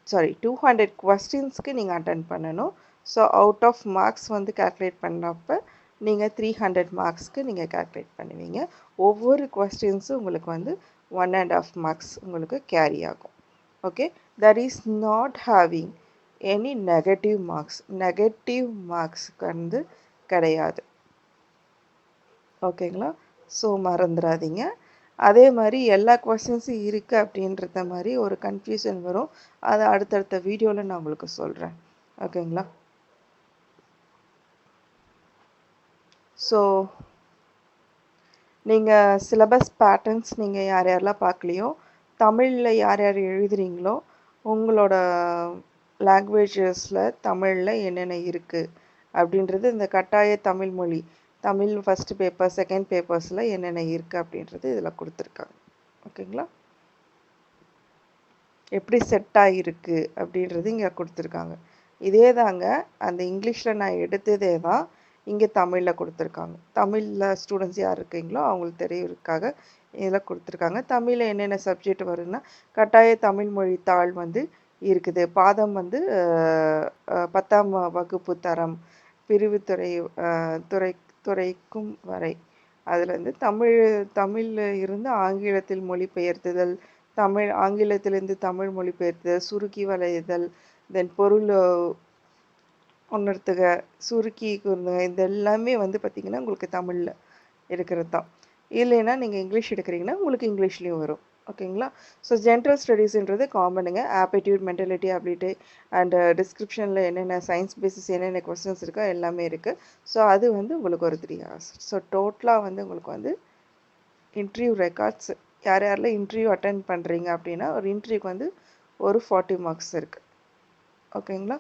200 கொஸ்டின்ஸ்க்கு நீங்கள் அட்டன் பண்ணணும். ஸோ அவுட் ஆஃப் மார்க்ஸ் வந்து கால்குலேட் பண்ணப்போ நீங்கள் 300 மார்க்ஸ்க்கு நீங்கள் கால்குலேட் பண்ணுவீங்க. ஒவ்வொரு கொஸ்டின்ஸும் உங்களுக்கு வந்து 1.5 மார்க்ஸ் உங்களுக்கு கேரி ஆகும். Okay, that is not having any negative marks. Negative மார்க்ஸ்க்கு வந்து கிடையாது. ஓகேங்களா? ஸோ மறந்துடாதீங்க. அதே மாதிரி எல்லா கொஸ்டின்ஸும் இருக்குது அப்படின்றத மாதிரி ஒரு கன்ஃபியூஷன் வரும். அதை அடுத்தடுத்த வீடியோவில் நான் உங்களுக்கு சொல்கிறேன். ஓகேங்களா? ஸோ நீங்கள் சிலபஸ் பேட்டர்ன்ஸ் நீங்கள் யார் யாரெல்லாம் பார்க்கலையோ, தமிழில் யார் யார் எழுதுறீங்களோ உங்களோட லாங்குவேஜஸில் தமிழில் என்னென்ன இருக்குது அப்படின்றது இந்த கட்டாய தமிழ் மொழி தமிழ் ஃபஸ்ட் பேப்பர் செகண்ட் பேப்பர்ஸில் என்னென்ன இருக்குது அப்படின்றது இதில் கொடுத்துருக்காங்க. ஓகேங்களா? எப்படி செட் ஆகிருக்கு அப்படின்றது இங்கே கொடுத்துருக்காங்க. இதே தாங்க அந்த இங்கிலீஷில் நான் எடுத்ததே தான் இங்கே தமிழில் கொடுத்துருக்காங்க. தமிழில் ஸ்டூடெண்ட்ஸ் யார் இருக்கீங்களோ அவங்களுக்கு தெரியறதுக்காக இதில் கொடுத்துருக்காங்க. தமிழில் என்னென்ன சப்ஜெக்ட் வருதுன்னா கட்டாய தமிழ் மொழி தாள் வந்து இருக்குது. பாதம் வந்து 10ஆம் வகுப்பு தரம் பிரிவு துறைக்கும் வரை. அதில் வந்து தமிழில் இருந்து ஆங்கிலத்தில் மொழிபெயர்த்துதல், ஆங்கிலத்திலிருந்து தமிழ் மொழிபெயர்த்துதல், சுருக்கி வரைதல், தென் பொருள் உணர்த்துக, சுருக்கி கூறுங்க, இது எல்லாமே வந்து பார்த்திங்கன்னா உங்களுக்கு தமிழில் இருக்கிறது தான். இல்லைன்னா நீங்கள் இங்கிலீஷ் எடுக்கிறீங்கன்னா உங்களுக்கு இங்கிலீஷ்லேயும் வரும். ஓகேங்களா? ஸோ ஜென்ரல் ஸ்டடீஸ்ன்றது காமனுங்க. ஆப்டிடியூட், மென்டாலிட்டி, அபிலிட்டி அண்ட் டிஸ்கிரிப்ஷனில் என்னென்ன சயின்ஸ் பேசிஸ் என்னென்ன கொஸ்டின்ஸ் இருக்கோ எல்லாமே இருக்குது. ஸோ அது வந்து உங்களுக்கு ஒரு 3 hours. ஸோ டோட்டலாக வந்து உங்களுக்கு வந்து இன்டர்வியூ ரெக்கார்ட்ஸ் யார் யாரெல்லாம் இன்டர்வியூ அட்டென்ட் பண்ணுறீங்க அப்படின்னா ஒரு இன்டர்வியூக்கு வந்து ஒரு 40 மார்க்ஸ் இருக்குது. ஓகேங்களா?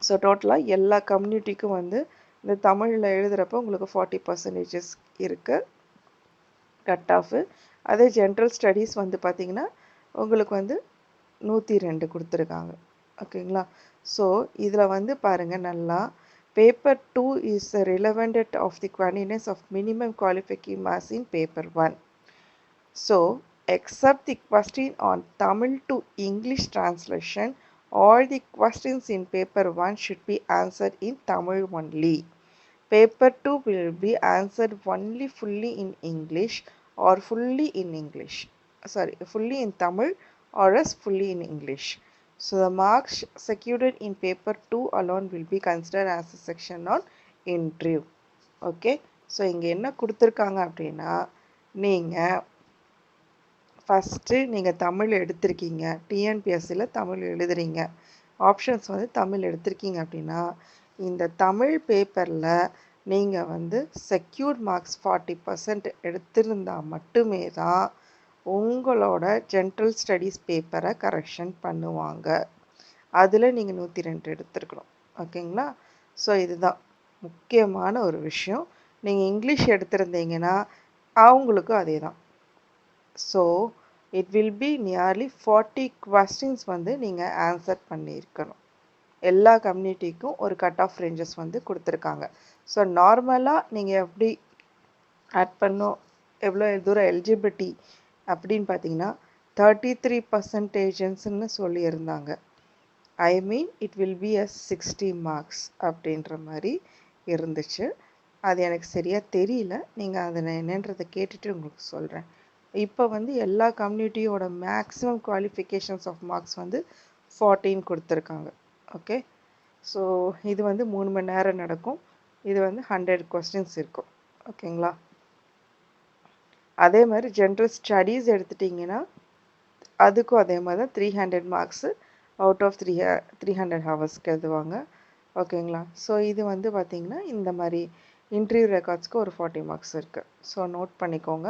ஸோ டோட்டலாக எல்லா கம்யூனிட்டிக்கும் வந்து இந்த தமிழில் எழுதுகிறப்போ உங்களுக்கு 40% இருக்குது கட் ஆஃபு. அதே ஜென்ரல் ஸ்டடீஸ் வந்து பார்த்திங்கன்னா உங்களுக்கு வந்து 102 கொடுத்துருக்காங்க. ஓகேங்களா? ஸோ இதில் வந்து பாருங்கள் நல்லா, paper 2 is relevant of the quantities of minimum qualification marks in paper 1. So except the question on Tamil to English translation, all the questions in paper 1 should be answered in Tamil only. Paper 2 will be answered only fully in English or fully in English. Fully in Tamil or else fully in English. So the marks secured in paper 2 alone will be considered as a section on interview. Okay. So இங்கே என்ன கொடுத்துருக்காங்க அப்படின்னா, நீங்கள் first நீங்கள் தமிழ் எடுத்திருக்கீங்க, டிஎன்பிஎஸ்சியில் தமிழ் எழுதுறீங்க, options வந்து தமிழ் எடுத்திருக்கீங்க அப்படின்னா இந்த தமிழ் பேப்பரில் நீங்கள் வந்து செக்யூர்ட் மார்க்ஸ் 40% எடுத்திருந்தால் மட்டுமே தான் உங்களோட ஜென்ரல் ஸ்டடீஸ் பேப்பரை கரெக்ஷன் பண்ணுவாங்க. அதில் நீங்கள் 102 எடுத்துருக்கணும். ஓகேங்களா? ஸோ இதுதான் முக்கியமான ஒரு விஷயம். நீங்கள் இங்கிலீஷ் எடுத்திருந்தீங்கன்னா அவங்களுக்கும் அதே தான். So it will B nearly 40 questions வந்து நீங்கள் ஆன்சர் பண்ணியிருக்கணும். எல்லா கம்யூனிட்டிக்கும் ஒரு கட் ஆஃப் ரேஞ்சஸ் வந்து கொடுத்துருக்காங்க. ஸோ நார்மலாக நீங்கள் எப்படி ஆட் பண்ணோம், எவ்வளோ தூரம் எலிஜிபிலிட்டி அப்படின்னு பார்த்தீங்கன்னா 33%ன்னு சொல்லியிருந்தாங்க. I mean it will be a 60 marks அப்படின்ற மாதிரி இருந்துச்சு. அது எனக்கு சரியாக தெரியல. நீங்கள் அதை நான் என்னன்றதை கேட்டுட்டு உங்களுக்கு சொல்கிறேன். இப்போ வந்து எல்லா கம்யூனிட்டியோட மேக்ஸிமம் குவாலிஃபிகேஷன்ஸ் ஆஃப் மார்க்ஸ் வந்து 14 கொடுத்துருக்காங்க. ஓகே. ஸோ இது வந்து 3 மணி நேரம் நடக்கும். இது வந்து 100 கொஸ்டின்ஸ் இருக்கும். ஓகேங்களா? அதே மாதிரி ஜென்ரல் ஸ்டடீஸ் எடுத்துட்டிங்கன்னா அதுக்கும் அதே மாதிரி தான் 300 மார்க்ஸு அவுட் ஆஃப் 300 ஹவர்ஸ்க்கு எழுதுவாங்க. ஓகேங்களா? ஸோ இது வந்து பார்த்திங்கன்னா இந்த மாதிரி இன்டர்வியூ ரெக்கார்ட்ஸ்க்கு ஒரு 40 மார்க்ஸ் இருக்குது. ஸோ நோட் பண்ணிக்கோங்க.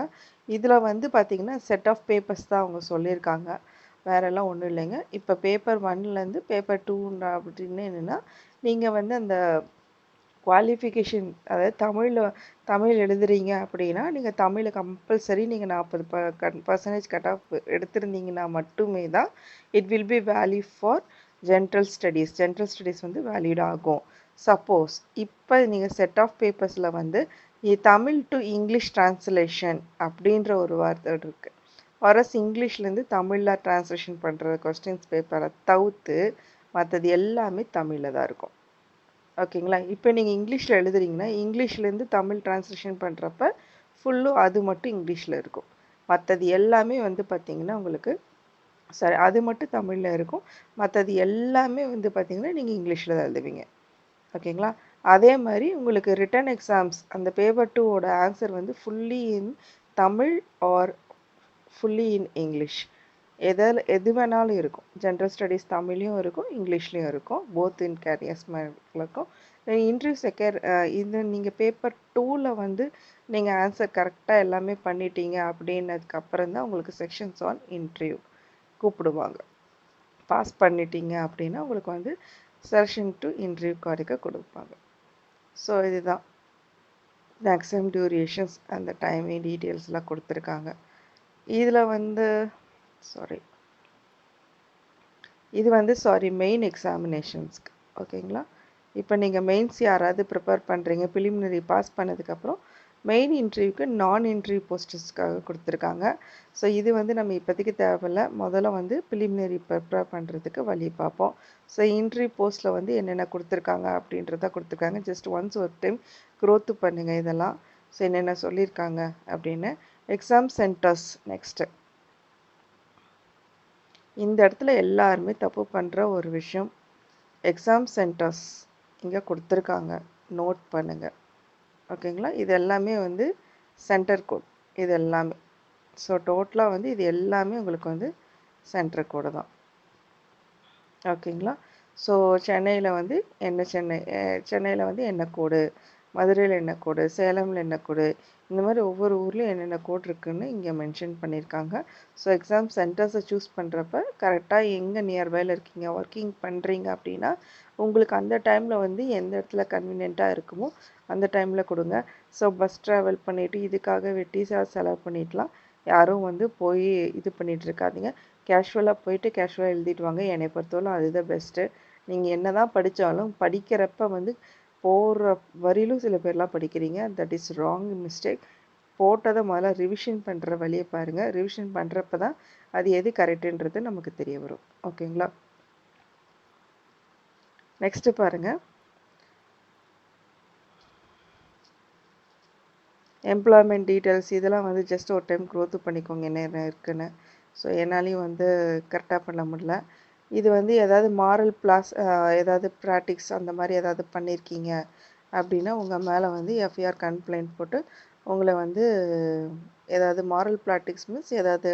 இதில் வந்து பார்த்திங்கன்னா செட் ஆஃப் பேப்பர்ஸ் தான் அவங்க சொல்லியிருக்காங்க, வேறெல்லாம் ஒன்றும் இல்லைங்க. இப்போ பேப்பர் 1லேருந்து பேப்பர் 2 அப்படின்னு என்னென்னா நீங்கள் வந்து அந்த குவாலிஃபிகேஷன் அதாவது தமிழ் எழுதுறீங்க அப்படின்னா நீங்கள் தமிழை கம்பல்சரி நீங்கள் 40% கட் ஆஃப் எடுத்திருந்தீங்கன்னா மட்டுமே தான் it will B value for general studies வந்து வேலிட் ஆகும். சப்போஸ் இப்போ நீங்கள் செட் ஆஃப் பேப்பர்ஸில் வந்து தமிழ் டு இங்கிலீஷ் டிரான்ஸ்லேஷன் அப்படின்ற ஒரு வார்த்தை இருக்குது. வரஸ் இங்கிலீஷ்லேருந்து தமிழில் டிரான்ஸ்லேஷன் பண்ணுற கொஸ்டின்ஸ் பேப்பரை தவிர்த்து மற்றது எல்லாமே தமிழில் தான் இருக்கும். ஓகேங்களா? இப்போ நீங்கள் இங்கிலீஷில் எழுதுறீங்கன்னா இங்கிலீஷ்லேருந்து தமிழ் டிரான்ஸ்லேஷன் பண்ணுறப்ப ஃபுல்லும் அது மட்டும் இங்கிலீஷில் இருக்கும். மற்றது எல்லாமே வந்து பார்த்திங்கன்னா உங்களுக்கு அது மட்டும் தமிழில் இருக்கும். மற்றது எல்லாமே வந்து பார்த்திங்கன்னா நீங்கள் இங்கிலீஷில் தான் எழுதுவீங்க. ஓகேங்களா? அதே மாதிரி உங்களுக்கு ரிட்டன் எக்ஸாம்ஸ் அந்த பேப்பர் 2ஓட ஆன்சர் வந்து fully in Tamil R fully in English எது வேணாலும் இருக்கும். ஜென்ரல் ஸ்டடீஸ் தமிழ்லையும் இருக்கும், இங்கிலீஷ்லேயும் இருக்கும். போத் இன் கேரியர்ஸ் இருக்கும். இன்டர்வியூ இது நீங்கள் பேப்பர் 2ல் வந்து நீங்கள் ஆன்சர் கரெக்டாக எல்லாமே பண்ணிட்டீங்க அப்படின்னதுக்கப்புறம் தான் உங்களுக்கு செக்ஷன்ஸ் ஆன் இன்டர்வியூ கூப்பிடுவாங்க. பாஸ் பண்ணிட்டீங்க அப்படின்னா உங்களுக்கு வந்து செலெக்ஷன் டு இன்டர்வியூ கார்டுக்கு கொடுப்பாங்க. ஸோ இதுதான் மேக்ஸிமம் டியூரேஷன்ஸ் அந்த டைமிங் டீட்டெயில்ஸ்லாம் கொடுத்துருக்காங்க. இதில் வந்து மெயின் எக்ஸாமினேஷன்ஸ்க்கு. ஓகேங்களா? இப்போ நீங்கள் மெயின்ஸ் யாராவது ப்ரிப்பேர் பண்ணுறீங்க, ப்ரிலிமினரி பாஸ் பண்ணதுக்கப்புறம் மெயின் இன்டர்வியூக்கு நான் இன்டர்வியூ போஸ்டர்ஸ்க்காக கொடுத்துருக்காங்க. ஸோ இது வந்து நம்ம இப்போதைக்கு தேவையில்லை. முதல்ல வந்து ப்ரிலிமினரி ப்ரிப்பேர் பண்ணுறதுக்கு வழி பார்ப்போம். ஸோ இன்டர்வியூ போஸ்ட்டில் வந்து என்னென்ன கொடுத்துருக்காங்க அப்படின்றத கொடுத்துருக்காங்க. ஜஸ்ட் ஒன்ஸ் ஒரு டைம் க்ரோத்து பண்ணுங்கள் இதெல்லாம். ஸோ என்னென்ன சொல்லியிருக்காங்க அப்படின்னு. Exam centres next. இந்த இடத்துல எல்லாருமே தப்பு பண்ணுற ஒரு விஷயம், எக்ஸாம் சென்டர்ஸ் இங்கே கொடுத்துருக்காங்க, நோட் பண்ணுங்கள். ஓகேங்களா? இது எல்லாமே வந்து சென்டர் கோட் இது எல்லாமே. ஸோ டோட்டலாக வந்து இது எல்லாமே உங்களுக்கு வந்து சென்டர் கோடு தான். ஓகேங்களா? ஸோ சென்னையில் வந்து சென்னையில் வந்து என்ன கோடு, மதுரையில் என்ன கோடு, சேலமில் என்ன கோடு, இந்த மாதிரி ஒவ்வொரு ஊர்லேயும் என்னென்ன கோட் இருக்குதுன்னு இங்கே மென்ஷன் பண்ணியிருக்காங்க. ஸோ எக்ஸாம் சென்டர்ஸை சூஸ் பண்ணுறப்ப கரெக்டாக எங்கே நியர்பையில் இருக்கீங்க, ஒர்க்கிங் பண்ணுறீங்க அப்படின்னா உங்களுக்கு அந்த டைமில் வந்து எந்த இடத்துல கன்வீனியண்ட்டாக இருக்குமோ அந்த டைமில் கொடுங்க. ஸோ பஸ் ட்ராவல் பண்ணிவிட்டு இதுக்காக வெட்டி செலவு பண்ணிட்டுலாம் யாரும் வந்து போய் இது பண்ணிகிட்டு இருக்காதீங்க. கேஷுவலாக போயிட்டு கேஷுவலாக எழுதிட்டு வாங்க. என்னை பொறுத்தவரை அதுதான் பெஸ்ட்டு. நீங்கள் என்ன தான் படித்தாலும் படிக்கிறப்ப வந்து போகிற வரியிலும் சில பேர்லாம் படிக்கிறீங்க. That is wrong mistake. போட்டதை முதல்ல ரிவிஷன் பண்ணுற வழியை பாருங்கள். ரிவிஷன் பண்ணுறப்ப தான் அது எது கரெக்டுன்றது நமக்கு தெரிய வரும். ஓகேங்களா? நெக்ஸ்ட்டு பாருங்கள், எம்ப்ளாய்மெண்ட் டீட்டெயில்ஸ். இதெல்லாம் வந்து ஜஸ்ட் ஒரு டைம் க்ரோத்து பண்ணிக்கோங்க என்ன இருக்குன்னு. ஸோ என்னாலையும் வந்து கரெக்டாக பண்ண முடியல. இது வந்து ஏதாவது மாரல் ஏதாவது ப்ராக்டிக்ஸ் அந்த மாதிரி ஏதாவது பண்ணியிருக்கீங்க அப்படின்னா உங்கள் மேலே வந்து எஃப்ஐஆர் கம்ப்ளைண்ட் போட்டு உங்களை வந்து ஏதாவது மாரல் ப்ராக்டிக்ஸ் மீன்ஸ் ஏதாவது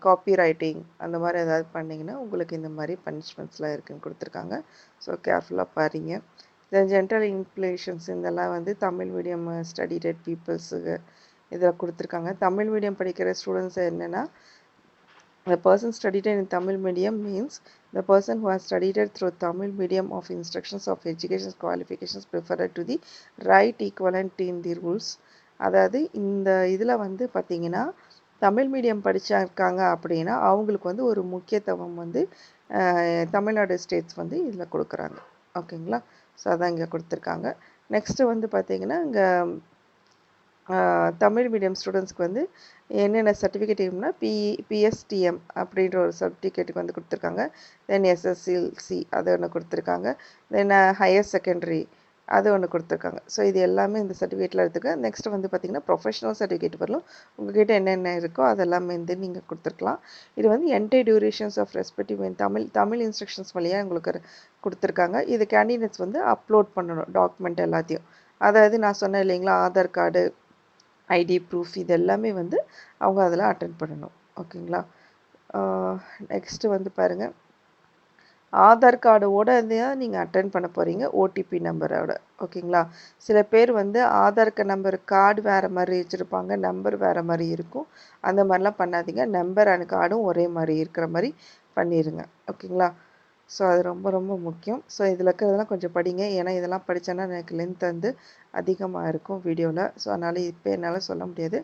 காப்பி ரைட்டிங் அந்த மாதிரி ஏதாவது பண்ணிங்கன்னா உங்களுக்கு இந்த மாதிரி பனிஷ்மெண்ட்ஸ்லாம் இருக்குதுன்னு கொடுத்துருக்காங்க. ஸோ கேர்ஃபுல்லாக பாருங்க. தென் ஜென்ரல் இன்ஃப்ளேஷன்ஸ் இதெல்லாம் வந்து தமிழ் மீடியம் ஸ்டடிடட் பீப்புள்ஸுக்கு இதில் கொடுத்துருக்காங்க. தமிழ் மீடியம் படிக்கிற ஸ்டூடெண்ட்ஸ் என்னென்னா, the person studied in Tamil medium means the person who has studied through Tamil medium of instructions of education qualifications preferred to the right equivalent in the rules. அதாவது இந்த இதில் வந்து பார்த்திங்கன்னா Tamil medium படிச்சிருக்காங்க அப்படின்னா அவங்களுக்கு வந்து ஒரு முக்கியத்துவம் வந்து தமிழ்நாடு ஸ்டேட்ஸ் வந்து இதில் கொடுக்குறாங்க. ஓகேங்களா? ஸோ அதான் இங்கே கொடுத்துருக்காங்க. நெக்ஸ்ட்டு வந்து பார்த்திங்கன்னா இங்கே தமிழ் மீடியம் ஸ்டூடெண்ட்ஸ்க்கு வந்து என்னென்ன சர்டிஃபிகேட் வேணும்னா பிஎஸ்டிஎம் அப்படின்ற ஒரு சர்டிஃபிகேட்டுக்கு வந்து கொடுத்துருக்காங்க. தென் எஸ்எஸ்எல்சி அது ஒன்று கொடுத்துருக்காங்க. தென் ஹையர் செகண்டரி அது ஒன்று கொடுத்துருக்காங்க. ஸோ இது எல்லாமே இந்த சர்டிஃபிகேட்டில் எடுத்துக்க. நெக்ஸ்ட் வந்து பார்த்திங்கன்னா ப்ரொஃபஷனல் சர்டிஃபிகேட் வரலாம். உங்கள்கிட்ட என்னென்ன இருக்கோ அதெல்லாமே வந்து நீங்கள் கொடுத்துருக்கலாம். இது வந்து entire durations of respective Tamil instructions வழியாக உங்களுக்கு கொடுத்துருக்காங்க. இது கேண்டிடேட்ஸ் வந்து அப்லோட் பண்ணணும் டாக்குமெண்ட் எல்லாத்தையும். அதாவது நான் சொன்னேன் இல்லைங்களா, ஆதார் கார்டு, ஐடி ப்ரூஃப் இது எல்லாமே வந்து அவங்க அதில் அட்டென்ட் பண்ணணும். ஓகேங்களா? நெக்ஸ்ட்டு வந்து பாருங்கள், ஆதார் கார்டோட தான் நீங்கள் அட்டென்ட் பண்ண போகிறீங்க, ஓடிபி நம்பரோட. ஓகேங்களா? சில பேர் வந்து ஆதார் கார்டு வேறு மாதிரி வச்சுருப்பாங்க, நம்பர் வேறு மாதிரி இருக்கும். அந்த மாதிரிலாம் பண்ணாதீங்க. நம்பர் அண்ட் கார்டும் ஒரே மாதிரி இருக்கிற மாதிரி பண்ணிடுங்க. ஓகேங்களா? ஸோ அது ரொம்ப ரொம்ப முக்கியம். ஸோ இதில் இருக்கிறதெல்லாம் கொஞ்சம் படிங்க. ஏன்னா இதெல்லாம் படித்தேன்னா எனக்கு லென்த் வந்து அதிகமாக இருக்கும் வீடியோவில். ஸோ அதனால் இப்போ என்னால் சொல்ல முடியாது.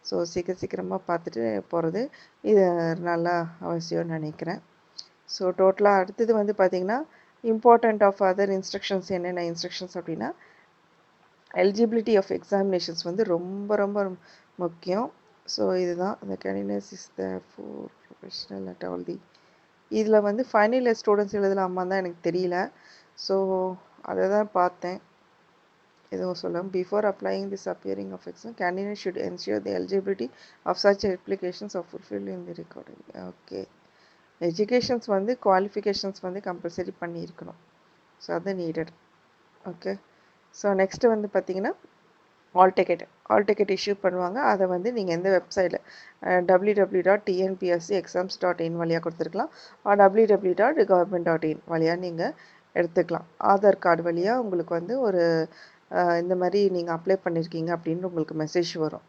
ஸோ சீக்கிரமாக பார்த்துட்டு போகிறது இது நல்லா அவசியம்னு நினைக்கிறேன். ஸோ டோட்டலாக அடுத்தது வந்து பார்த்திங்கன்னா இம்பார்ட்டண்ட் ஆஃப் அதர் இன்ஸ்ட்ரக்ஷன்ஸ் என்னென்ன இன்ஸ்ட்ரக்ஷன்ஸ் அப்படின்னா எலிஜிபிலிட்டி ஆஃப் எக்ஸாமினேஷன்ஸ் வந்து ரொம்ப ரொம்ப முக்கியம். ஸோ இதுதான் இந்த candidates is the four professional at all the இதில் வந்து ஃபைனல் இயர் ஸ்டூடெண்ட்ஸ் எழுதலாமான்னு தான் எனக்கு தெரியல. ஸோ அதை தான் பார்த்தேன். எதுவும் சொல்ல before applying this appearing of exam candidate should ensure the eligibility of such applications of fulfil in the recording. Okay, educations வந்து குவாலிஃபிகேஷன்ஸ் வந்து கம்பல்சரி பண்ணியிருக்கணும். ஸோ அது நீடட். ஓகே, ஸோ நெக்ஸ்ட்டு வந்து பார்த்திங்கன்னா ஆல் டிக்கெட் இஷ்யூ பண்ணுவாங்க. அதை வந்து நீங்கள் எந்த வெப்சைட்டில் www.tnpscexams.in வழியாக கொடுத்துருக்கலாம். www.government.in வழியாக நீங்கள் எடுத்துக்கலாம். ஆதார் கார்டு வழியாக உங்களுக்கு வந்து ஒரு இந்த மாதிரி நீங்கள் அப்ளை பண்ணியிருக்கீங்க அப்படின்னு உங்களுக்கு மெசேஜ் வரும்.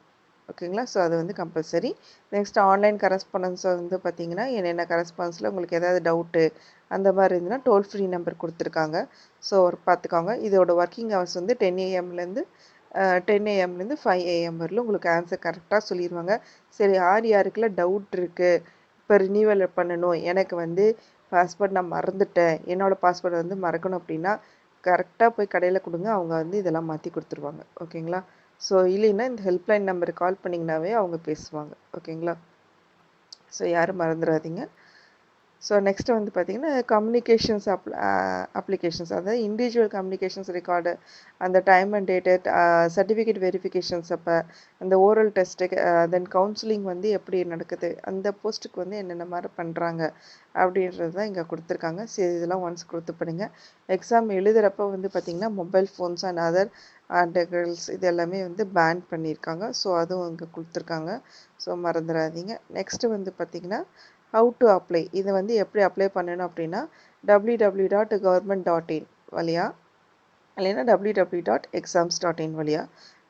ஓகேங்களா? ஸோ அது வந்து கம்பல்சரி. நெக்ஸ்ட் ஆன்லைன் கரஸ்பாண்டன்ஸ் வந்து பார்த்தீங்கன்னா என்னென்ன கரஸ்பாண்டன்ஸில் உங்களுக்கு ஏதாவது டவுட்டு அந்த மாதிரி இருந்ததுன்னா டோல் ஃப்ரீ நம்பர் கொடுத்துருக்காங்க. ஸோ பார்த்துக்கோங்க. இதோட ஒர்க்கிங் ஹவர்ஸ் வந்து 10 AM-லேருந்து 5 AM வரலும் உங்களுக்கு ஆன்சர் கரெக்டாக சொல்லிடுவாங்க. சரி, யாருக்கெல்லாம் டவுட் இருக்குது, இப்போ ரினியூவல் பண்ணணும், எனக்கு வந்து பாஸ்போர்ட் நான் மறந்துட்டேன், என்னோடய பாஸ்போர்ட் வந்து மறக்கணும் அப்படின்னா கரெக்டாக போய் கடையில் கொடுங்க. அவங்க வந்து இதெல்லாம் மாற்றி கொடுத்துருவாங்க. ஓகேங்களா? ஸோ இல்லைன்னா இந்த ஹெல்ப்லைன் நம்பருக்கு கால் பண்ணிங்கனாவே அவங்க பேசுவாங்க. ஓகேங்களா? ஸோ யாரும் மறந்துடாதீங்க. ஸோ நெக்ஸ்ட்டு வந்து பார்த்திங்கன்னா கம்யூனிகேஷன்ஸ் அப்ளிகேஷன்ஸ், அதாவது இண்டிவிஜுவல் கம்யூனிகேஷன்ஸ் ரெக்கார்டு, அந்த time and date, certificate verifications, அப்போ அந்த ஓரல் டெஸ்ட்டு, தென் கவுன்சிலிங் வந்து எப்படி நடக்குது, அந்த போஸ்ட்டுக்கு வந்து என்னென்ன மாதிரி பண்ணுறாங்க அப்படின்றது தான் இங்கே கொடுத்துருக்காங்க. சரி, இதெல்லாம் ஒன்ஸ் கொடுத்து பண்ணுங்க. எக்ஸாம் எழுதுகிறப்ப வந்து பார்த்திங்கன்னா mobile phones and other articles இது எல்லாமே வந்து பேன் பண்ணியிருக்காங்க. ஸோ அதுவும் இங்கே கொடுத்துருக்காங்க. ஸோ மறந்துடாதீங்க. நெக்ஸ்ட்டு வந்து பார்த்திங்கன்னா ஹவு டு அப்ளை, இதை வந்து எப்படி அப்ளை பண்ணணும் அப்படின்னா www.government.in வழியா இல்லைன்னா www.exams.in வழியா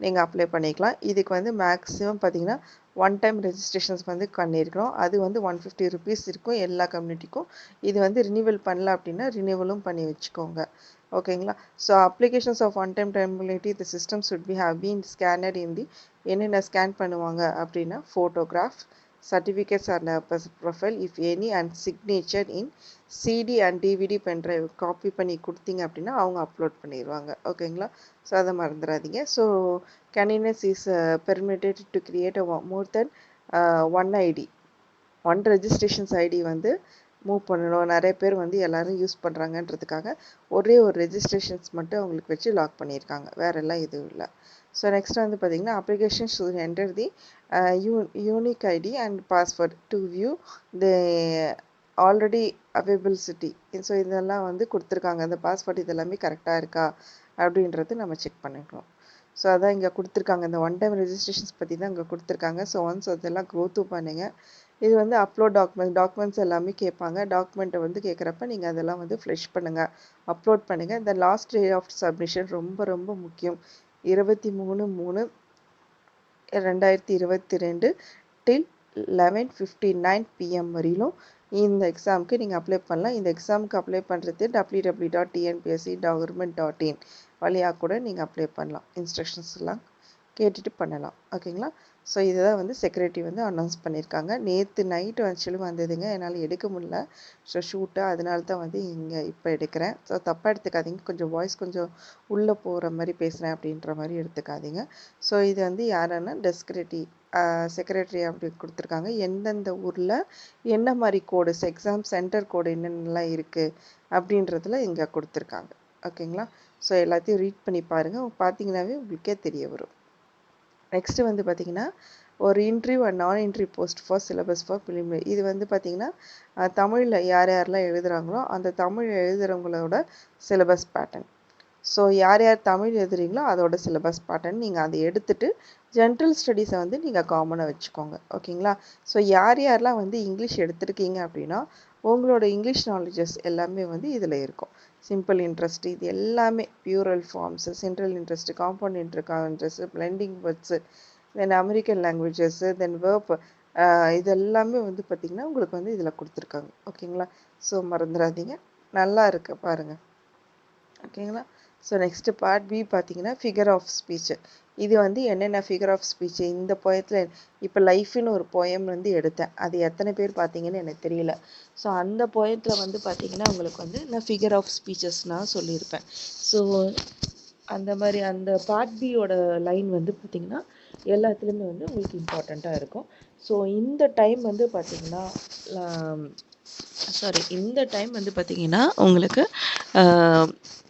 நீங்கள் அப்ளை பண்ணிக்கலாம். இதுக்கு வந்து மேக்ஸிமம் பார்த்தீங்கன்னா ஒன் டைம் ரெஜிஸ்ட்ரேஷன்ஸ் வந்து பண்ணியிருக்கிறோம். அது வந்து 150 rupees இருக்கும் எல்லா கம்யூனிட்டிக்கும். இது வந்து ரினியூவல் பண்ணல அப்படின்னா ரினியூவலும் பண்ணி வச்சுக்கோங்க. ஓகேங்களா? So applications of one time template the system should be have been scanned in the என்னென்ன ஸ்கேன் பண்ணுவாங்க அப்படின்னா photograph, certificates and profile if any and signature in CD and DVD pendrive copy பண்ணி கொடுத்தீங்க அப்படின்னா அவங்க அப்லோட் பண்ணிடுவாங்க. ஓகேங்களா? So அதை மறந்துடாதீங்க. So candidates is permitted to create a more than one ID, one registrations ID வந்து மூவ் பண்ணணும். நிறைய பேர் வந்து எல்லாரும் யூஸ் பண்ணுறாங்கன்றதுக்காக ஒரே ஒரு ரெஜிஸ்ட்ரேஷன்ஸ் மட்டும் அவங்களுக்கு வச்சு லாக் பண்ணியிருக்காங்க. வேறெல்லாம் எதுவும் இல்லை. ஸோ நெக்ஸ்ட் வந்து பார்த்திங்கன்னா application should enter the unique ID and password to view the already availability. So இதெல்லாம் வந்து கொடுத்துருக்காங்க. அந்த பாஸ்வேர்ட் இதெல்லாமே கரெக்டாக இருக்கா அப்படின்றது நம்ம செக் பண்ணிக்கணும். ஸோ அதான் இங்கே கொடுத்துருக்காங்க. இந்த ஒன் டைம் ரெஜிஸ்ட்ரேஷன்ஸ் பற்றி தான் இங்கே கொடுத்துருக்காங்க. ஸோ ஒன்ஸ் அதெல்லாம் க்ரோத்து பண்ணுங்கள். இது வந்து அப்லோட் டாக்குமெண்ட்ஸ் எல்லாமே கேட்பாங்க. டாக்குமெண்ட்டை வந்து கேட்குறப்ப நீங்கள் அதெல்லாம் வந்து ஃப்ளெஷ் பண்ணுங்கள், அப்லோட் பண்ணுங்கள். இந்த லாஸ்ட் டே ஆஃப் சப்மிஷன் ரொம்ப ரொம்ப முக்கியம். 23/3/2022 till 11:59 PM வரையிலும் இந்த எக்ஸாமுக்கு நீங்கள் அப்ளை பண்ணலாம். இந்த எக்ஸாமுக்கு அப்ளை பண்ணுறது www.tnpsc.government.in வழியாக கூட நீங்கள் அப்ளை பண்ணலாம். இன்ஸ்ட்ரக்ஷன்ஸ் எல்லாம் கேட்டுட்டு பண்ணலாம். ஓகேங்களா? ஸோ இதுதான் வந்து செக்ரட்டரி வந்து அனௌன்ஸ் பண்ணியிருக்காங்க. நேற்று நைட்டு ஆக்சுவலி வந்ததுங்க, என்னால் எடுக்க முடியல. ஸோ ஷூட்டு அதனால தான் வந்து இங்கே இப்போ எடுக்கிறேன். ஸோ தப்பாக எடுத்துக்காதீங்க. கொஞ்சம் வாய்ஸ் கொஞ்சம் உள்ளே போகிற மாதிரி பேசுகிறேன் அப்படின்ற மாதிரி எடுத்துக்காதீங்க. ஸோ இது வந்து யாருன்னா செக்ரட்டரி அப்படி கொடுத்துருக்காங்க. எந்தெந்த ஊரில் என்ன மாதிரி கோடு, எக்ஸாம் சென்டர் கோடு என்னென்னலாம் இருக்குது அப்படின்றதுல இங்கே கொடுத்துருக்காங்க. ஓகேங்களா? ஸோ எல்லாத்தையும் ரீட் பண்ணி பாருங்கள். பார்த்தீங்கன்னாவே உங்களுக்கே தெரிய வரும். நெக்ஸ்ட்டு வந்து பார்த்திங்கன்னா ஒரு இன்டர்வியூ அண்ட் நான் interview post for syllabus for preliminary. இது வந்து பார்த்திங்கன்னா தமிழில் யாரெல்லாம் எழுதுகிறாங்களோ அந்த தமிழ் எழுதுகிறவங்களோட சிலபஸ் பேட்டர்ன். ஸோ யார் தமிழ் எழுதுறீங்களோ அதோட சிலபஸ் பேட்டர்ன் நீங்கள் அதை எடுத்துகிட்டு ஜென்ரல் ஸ்டடீஸை வந்து நீங்கள் காமனாக வச்சுக்கோங்க. ஓகேங்களா? ஸோ யாரெல்லாம் வந்து இங்கிலீஷ் எடுத்துருக்கீங்க அப்படின்னா உங்களோட இங்கிலீஷ் நாலேஜஸ் எல்லாமே வந்து இதில் இருக்கும். சிம்பிள் இன்ட்ரெஸ்ட், இது எல்லாமே plural forms, central interest, compound interest, blending words, then American languages, then verb, இது எல்லாமே வந்து பார்த்திங்கன்னா உங்களுக்கு வந்து இதில் கொடுத்துருக்காங்க. ஓகேங்களா? ஸோ மறந்துடாதீங்க. நல்லா இருக்கு பாருங்க. ஓகேங்களா? ஸோ நெக்ஸ்ட் பார்ட் பி பார்த்தீங்கன்னா ஃபிகர் ஆஃப் ஸ்பீச். இது வந்து என்னென்ன ஃபிகர் ஆஃப் ஸ்பீச் இந்த போயத்தில் இப்போ லைஃப்னு ஒரு போயம் வந்து எடுத்தேன். அது எத்தனை பேர் பார்த்தீங்கன்னு எனக்கு தெரியல. ஸோ அந்த போயத்தில் வந்து பார்த்தீங்கன்னா உங்களுக்கு வந்து நான் ஃபிகர் ஆஃப் ஸ்பீச்சஸ் நான் சொல்லியிருப்பேன். ஸோ அந்த மாதிரி அந்த பார்ட் பியோட லைன் வந்து பார்த்தீங்கன்னா எல்லாத்துலேயுமே வந்து உங்களுக்கு இம்பார்ட்டண்ட்டாக இருக்கும். ஸோ இந்த டைம் வந்து பார்த்தீங்கன்னா இந்த டைம் வந்து பார்த்தீங்கன்னா உங்களுக்கு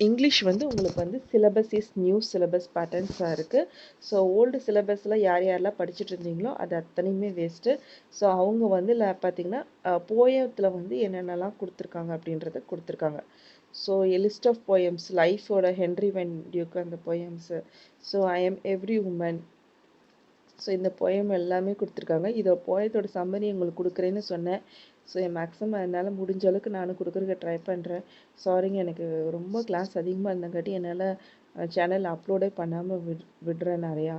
இங்கிலீஷ் வந்து உங்களுக்கு வந்து சிலபஸ் இஸ் நியூ சிலபஸ் பேட்டர்ன்ஸாக இருக்குது. ஸோ ஓல்டு சிலபஸில் யாரெல்லாம் படிச்சுட்டு இருந்தீங்களோ அது அத்தனையுமே வேஸ்ட்டு. ஸோ அவங்க வந்து பார்த்தீங்கன்னா போயத்தில் வந்து என்னென்னலாம் கொடுத்துருக்காங்க அப்படின்றத கொடுத்துருக்காங்க. So a list of poems லைஃபோட ஹென்ரி வென் டியூக் அந்த poems. So I am every woman. So இந்த போயம் எல்லாமே கொடுத்துருக்காங்க. இதோட போயத்தோட சம்மரி உங்களுக்கு கொடுக்குறேன்னு சொன்னேன். ஸோ மேக்ஸிமம் என்னால் முடிஞ்ச அளவுக்கு நானும் கொடுக்குறதுக்கு ட்ரை பண்ணுறேன். சாரிங்க, எனக்கு ரொம்ப கிளாஸ் அதிகமாக இருந்தங்காட்டி என்னால் சேனல் அப்லோடே பண்ணாமல் விடுறேன் நிறையா.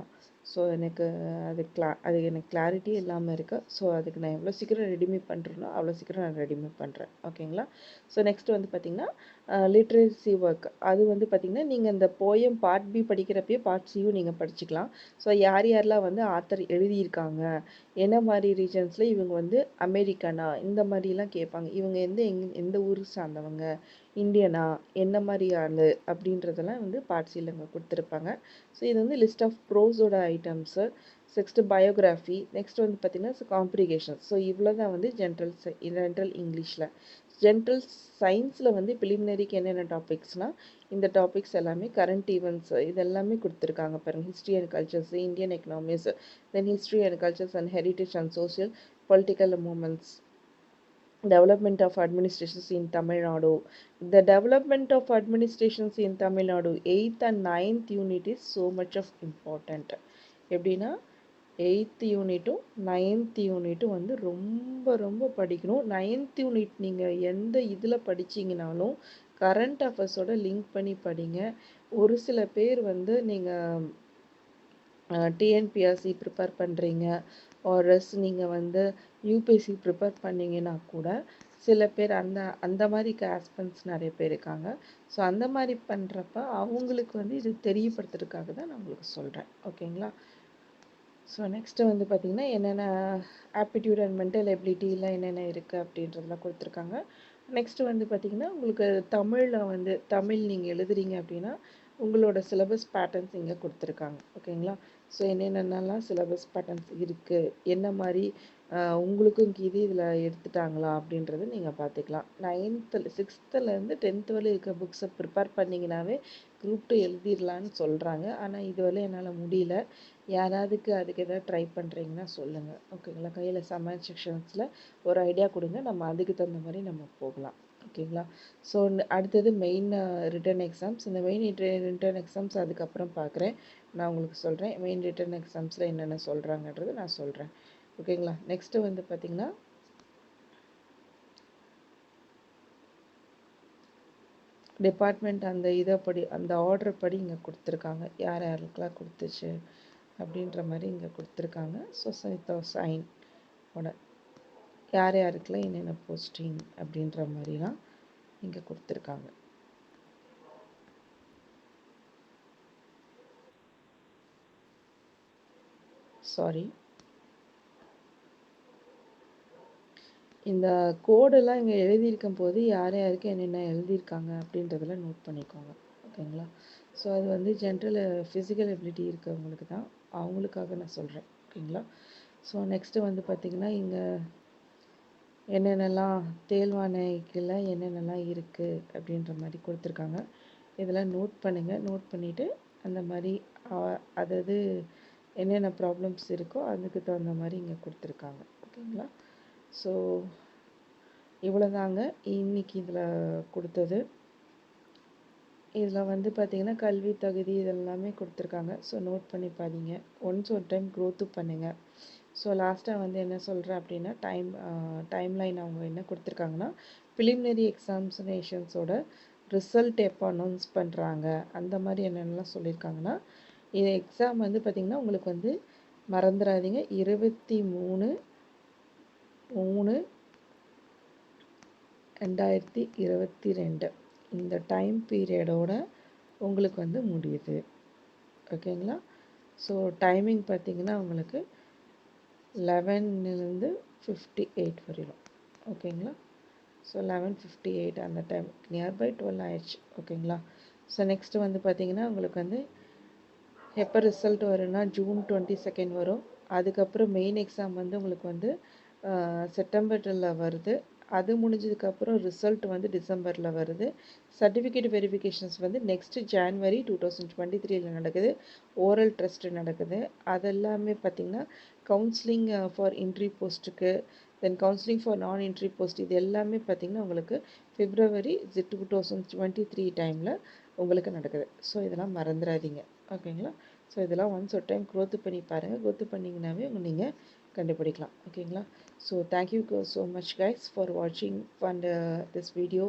ஸோ எனக்கு அது எனக்கு கிளாரிட்டியே இல்லாமல் இருக்குது. ஸோ அதுக்கு நான் எவ்வளோ சீக்கிரம் ரெடிமே பண்ணுறேனோ அவ்வளோ சீக்கிரம் நான் ரெடிமே பண்ணுறேன். ஓகேங்களா? ஸோ நெக்ஸ்ட் வந்து பார்த்திங்கன்னா லிட்ரேசி ஒர்க். அது வந்து பார்த்திங்கன்னா நீங்கள் இந்த போயம் பார்ட் பி படிக்கிறப்பயே பார்ட் சியும் நீங்கள் படிச்சுக்கலாம். ஸோ யாரெல்லாம் வந்து ஆத்தர் எழுதியிருக்காங்க, என்ன மாதிரி ரீஜன்ஸில் இவங்க வந்து அமெரிக்கனா இந்த மாதிரிலாம் கேட்பாங்க. இவங்க எந்த ஊர் சார்ந்தவங்க, இந்தியனா, என்ன மாதிரி ஆளு அப்படின்றதெல்லாம் வந்து பார்ட் சியில் இங்கே கொடுத்துருப்பாங்க. ஸோ இது வந்து லிஸ்ட் ஆஃப் ப்ரோஸோட ஐட்டம்ஸு. Next biography. நெக்ஸ்ட் வந்து பார்த்திங்கன்னா காம்ப்ளிகேஷன். ஸோ இவ்வளோ தான் வந்து ஜென்ரல் இங்கிலீஷில். ஜென்ரல் சயின்ஸில் வந்து ப்ரிலிமினரிக்கு என்னென்ன டாபிக்ஸ்னால் இந்த டாபிக்ஸ் எல்லாமே கரண்ட் ஈவெண்ட்ஸ் இதெல்லாமே கொடுத்துருக்காங்க பாருங்கள். History and cultures, Indian economics, then history and cultures and heritage and social political moments, development of administrations in Tamil Nadu. The development of administrations in Tamil Nadu 8th and 9th unit is so much of important. எப்படின்னா 8th யூனிட்டும் 9th யூனிட்டும் வந்து ரொம்ப ரொம்ப படிக்கணும். 9th unit நீங்கள் எந்த இதில் படிச்சிங்கனாலும் current அஃபேர்ஸோட link பண்ணி படிங்க. ஒரு சில பேர் வந்து நீங்கள் டிஎன்பிஎஸ்சி ப்ரிப்பேர் பண்ணுறீங்க, ஆர்எஸ் நீங்கள் வந்து யூபிஎஸ்சி ப்ரிப்பேர் பண்ணிங்கன்னா கூட சில பேர் அந்த மாதிரி ஆஸ்பென்ட்ஸ் நிறைய பேர் இருக்காங்க. ஸோ அந்த மாதிரி பண்ணுறப்ப அவங்களுக்கு வந்து இது தெரியப்படுத்துறதுக்காக தான் நான் உங்களுக்கு சொல்கிறேன். ஓகேங்களா? ஸோ நெக்ஸ்ட்டு வந்து பார்த்திங்கன்னா என்னென்ன ஆப்டிடியூட் அண்ட் மென்டல் எபிலிட்டிலாம் என்னென்ன இருக்குது அப்படின்றதெல்லாம் கொடுத்துருக்காங்க. நெக்ஸ்ட்டு வந்து பார்த்திங்கன்னா உங்களுக்கு தமிழ் நீங்கள் எழுதுறீங்க அப்படின்னா உங்களோட சிலபஸ் பேட்டர்ன்ஸ் இங்கே கொடுத்துருக்காங்க. ஓகேங்களா? ஸோ என்னென்னலாம் சிலபஸ் பேட்டர்ன்ஸ் இருக்குது, என்ன மாதிரி உங்களுக்கும் இது இதில் எடுத்துட்டாங்களா அப்படின்றத நீங்கள் பார்த்துக்கலாம். 6th-10th வரை இருக்க புக்ஸை ப்ரிப்பேர் பண்ணிங்கனாவே குரூப் 2 எழுதிடலான்னு சொல்கிறாங்க. ஆனால் இதுவரை என்னால் முடியல. யாராவதுக்கு அதுக்கு எதாவது ட்ரை பண்ணுறீங்கன்னா சொல்லுங்கள். ஓகேங்களா? கையில் கமெண்ட் செக்ஷன்ஸில் ஒரு ஐடியா கொடுங்க, நம்ம அதுக்கு தகுந்த மாதிரி நம்ம போகலாம். ஓகேங்களா? ஸோ அடுத்தது மெயின் ரிட்டன் எக்ஸாம்ஸ். இந்த மெயின் ரிட்டன் எக்ஸாம்ஸ் அதுக்கப்புறம் பார்க்குறேன், நான் உங்களுக்கு சொல்கிறேன். மெயின் ரிட்டன் எக்ஸாம்ஸில் என்னென்ன சொல்கிறாங்கன்றது நான் சொல்கிறேன். ஓகேங்களா? நெக்ஸ்ட்டு வந்து பார்த்திங்கன்னா டிபார்ட்மெண்ட் அந்த ஆர்டர் படி இங்கே கொடுத்துருக்காங்க, யார் யாருக்கெல்லாம் கொடுத்துச்சு அப்படின்ற மாதிரி இங்கே கொடுத்துருக்காங்க. ஸோ சைனோட யார் யாருக்கெல்லாம் என்னென்ன போஸ்டிங் அப்படின்ற மாதிரிலாம் இங்கே கொடுத்துருக்காங்க. சாரி, இந்த கோடெல்லாம் இங்கே எழுதியிருக்கும் போது யார் யாருக்கு என்னென்ன எழுதியிருக்காங்க அப்படின்றதெல்லாம் நோட் பண்ணிக்கோங்க. ஓகேங்களா? ஸோ அது வந்து ஜென்ரல் ஃபிசிக்கல் எபிலிட்டி இருக்கவங்களுக்கு தான், அவங்களுக்காக நான் சொல்கிறேன். ஓகேங்களா? ஸோ நெக்ஸ்ட்டு வந்து பார்த்திங்கன்னா இங்கே என்னென்னலாம் தேல்வானைக்கில் என்னென்னலாம் இருக்குது அப்படின்ற மாதிரி கொடுத்துருக்காங்க. இதெல்லாம் நோட் பண்ணுங்கள். நோட் பண்ணிவிட்டு அந்த மாதிரி அதாவது என்னென்ன ப்ராப்ளம்ஸ் இருக்கோ அதுக்கு தகுந்த மாதிரி இங்கே கொடுத்துருக்காங்க. ஓகேங்களா? ஸோ இவ்வளோதாங்க இன்றைக்கி இதில் கொடுத்தது. இதில் வந்து பார்த்திங்கன்னா கல்வி தகுதி இதெல்லாமே கொடுத்துருக்காங்க. ஸோ நோட் பண்ணி பாருங்க. ஒன்ஸ் ஒரு டைம் க்ரோத்து பண்ணுங்கள். ஸோ லாஸ்ட்டாக வந்து என்ன சொல்கிறேன் அப்படின்னா டைம்லைன் அவங்க என்ன கொடுத்துருக்காங்கன்னா ப்ரிலிமினரி எக்ஸாமினேஷன்ஸோட ரிசல்ட் எப்போ அனௌன்ஸ் பண்ணுறாங்க அந்த மாதிரி என்னென்னலாம் சொல்லியிருக்காங்கன்னா இது எக்ஸாம் வந்து பார்த்திங்கன்னா உங்களுக்கு வந்து மறந்துடாதீங்க 23/3 2022 இந்த டைம் பீரியடோட உங்களுக்கு வந்து முடியுது. ஓகேங்களா? ஸோ டைமிங் பார்த்தீங்கன்னா உங்களுக்கு 11லேருந்து 58 வரையிலும். ஓகேங்களா? ஸோ 11:58 அந்த டைம் நியர்பை 12 ஆயிடுச்சு. ஓகேங்களா? ஸோ நெக்ஸ்ட்டு வந்து பார்த்தீங்கன்னா உங்களுக்கு வந்து எப்போ ரிசல்ட் வரும்னா ஜூன் 22 வரும். அதுக்கப்புறம் மெயின் எக்ஸாம் வந்து உங்களுக்கு வந்து செப்டம்பரில் வருது. அது முடிஞ்சதுக்கப்புறம் ரிசல்ட் வந்து டிசம்பரில் வருது. சர்டிஃபிகேட் வெரிஃபிகேஷன்ஸ் வந்து நெக்ஸ்ட் ஜான்வரி 2023 நடக்குது. ஓரல் டெஸ்ட் நடக்குது. அதெல்லாமே பார்த்திங்கன்னா கவுன்சிலிங் ஃபார் என்ட்ரி போஸ்ட்டுக்கு, தென் கவுன்சிலிங் ஃபார் நான் என்ட்ரி போஸ்ட், இது எல்லாமே பார்த்திங்கன்னா உங்களுக்கு February 2023 டைமில் உங்களுக்கு நடக்குது. ஸோ இதெல்லாம் மறந்துடாதீங்க. ஓகேங்களா? ஸோ இதெல்லாம் ஒன்ஸ் ஒரு டைம் க்ரோத்து பண்ணி பாருங்கள். க்ரோத்து பண்ணிங்கனாவே நீங்கள் கண்டுபிடிக்கலாம். ஓகேங்களா? So thank you so much guys for வாட்சிங் அண்ட் திஸ் வீடியோ.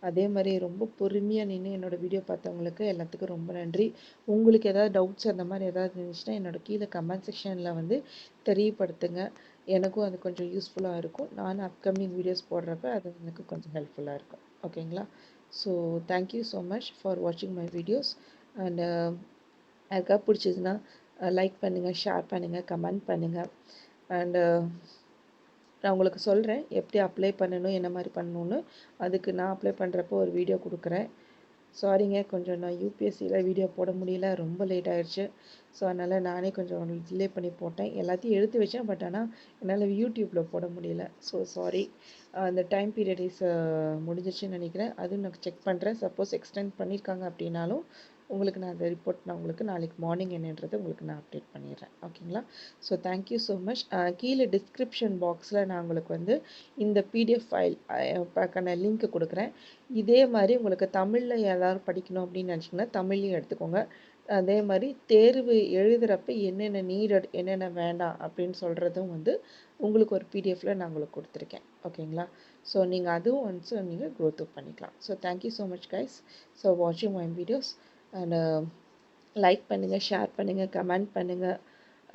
அதே மாதிரி ரொம்ப பொறுமையாக நின்று என்னோடய வீடியோ பார்த்தவங்களுக்கு எல்லாத்துக்கும் ரொம்ப நன்றி. உங்களுக்கு ஏதாவது டவுட்ஸ் அந்த மாதிரி ஏதாவது இருந்துச்சுன்னா என்னோட கீழே கமெண்ட் செக்ஷனில் வந்து தெரியப்படுத்துங்க. எனக்கும் அது கொஞ்சம் யூஸ்ஃபுல்லாக இருக்கும். நான் அப்கமிங் வீடியோஸ் போடுறப்ப அது எனக்கு கொஞ்சம் ஹெல்ப்ஃபுல்லாக இருக்கும். ஓகேங்களா? So thank you so much for வாட்சிங் மை வீடியோஸ். அண்ட் யாருக்கா பிடிச்சதுன்னா லைக் பண்ணுங்கள், ஷேர் பண்ணுங்கள், கமெண்ட் பண்ணுங்கள். அண்டு நான் உங்களுக்கு சொல்கிறேன் எப்படி அப்ளை பண்ணணும், என்ன மாதிரி பண்ணணுன்னு. அதுக்கு நான் அப்ளை பண்ணுறப்போ ஒரு வீடியோ கொடுக்குறேன். சாரிங்க, கொஞ்சம் நான் யூபிஎஸ்சியில் வீடியோ போட முடியல, ரொம்ப லேட் ஆகிடுச்சு. ஸோ அதனால் நானே கொஞ்சம் டிலே பண்ணி போட்டேன். எல்லாத்தையும் எடுத்து வச்சேன், பட் ஆனால் என்னால் யூடியூப்பில் போட முடியல. So sorry. அந்த டைம் பீரியட் இஸ் முடிஞ்சிச்சுன்னு நினைக்கிறேன். அதுவும் நான் செக் பண்ணுறேன். சப்போஸ் எக்ஸ்டெண்ட் பண்ணியிருக்காங்க அப்படின்னாலும் உங்களுக்கு நான் அந்த ரிப்போர்ட் நான் உங்களுக்கு நாளைக்கு மார்னிங் என்னன்றது உங்களுக்கு நான் அப்டேட் பண்ணிடுறேன். ஓகேங்களா? So thank you so much. கீழே டிஸ்கிரிப்ஷன் பாக்ஸில் நான் உங்களுக்கு வந்து இந்த பிடிஎஃப் ஃபைல் பார்க்கான லிங்க் கொடுக்குறேன். இதே மாதிரி உங்களுக்கு தமிழில் ஏதாவது படிக்கணும் அப்படின்னு நினச்சிங்கன்னா தமிழ்லையும் எடுத்துக்கோங்க. அதே மாதிரி தேர்வு எழுதுகிறப்ப என்னென்ன நீடட், என்னென்ன வேண்டாம் அப்படின்னு சொல்கிறதும் வந்து உங்களுக்கு ஒரு பிடிஎஃப்பில் நான் உங்களுக்கு கொடுத்துருக்கேன். ஓகேங்களா? ஸோ நீங்கள் அதுவும் ஒன்ஸ் நீங்கள் க்ரோத் அப் பண்ணிக்கலாம். So thank you so much guys. So வாட்சிங் மை வீடியோஸ். அண்ட் லைக் பண்ணுங்கள், ஷேர் பண்ணுங்கள், கமெண்ட் பண்ணுங்கள்.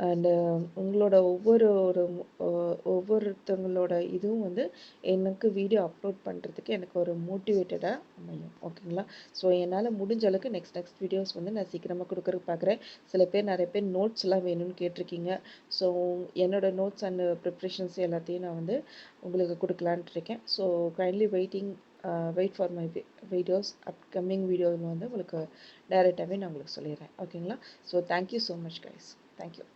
அண்டு உங்களோட ஒவ்வொருத்தவங்களோட இதுவும் வந்து எனக்கு வீடியோ அப்லோட் பண்ணுறதுக்கு எனக்கு ஒரு மோட்டிவேட்டடாக அமையும். ஓகேங்களா? ஸோ என்னால் முடிஞ்ச அளவுக்கு நெக்ஸ்ட் வீடியோஸ் வந்து நான் சீக்கிரமாக கொடுக்குறதுக்கு பார்க்குறேன். சில பேர் நிறைய பேர் நோட்ஸ்லாம் வேணும்னு கேட்டிருக்கீங்க. ஸோ என்னோடய நோட்ஸ் அண்ட் ப்ரிப்ரேஷன்ஸ் எல்லாத்தையும் நான் வந்து உங்களுக்கு கொடுக்கலான்ட்டு இருக்கேன். So kindly wait for my videos. Upcoming வீடியோவில் வந்து உங்களுக்கு டைரெக்டாகவே நான் உங்களுக்கு சொல்லிடுறேன். ஓகேங்களா? So thank you so much guys. Thank you.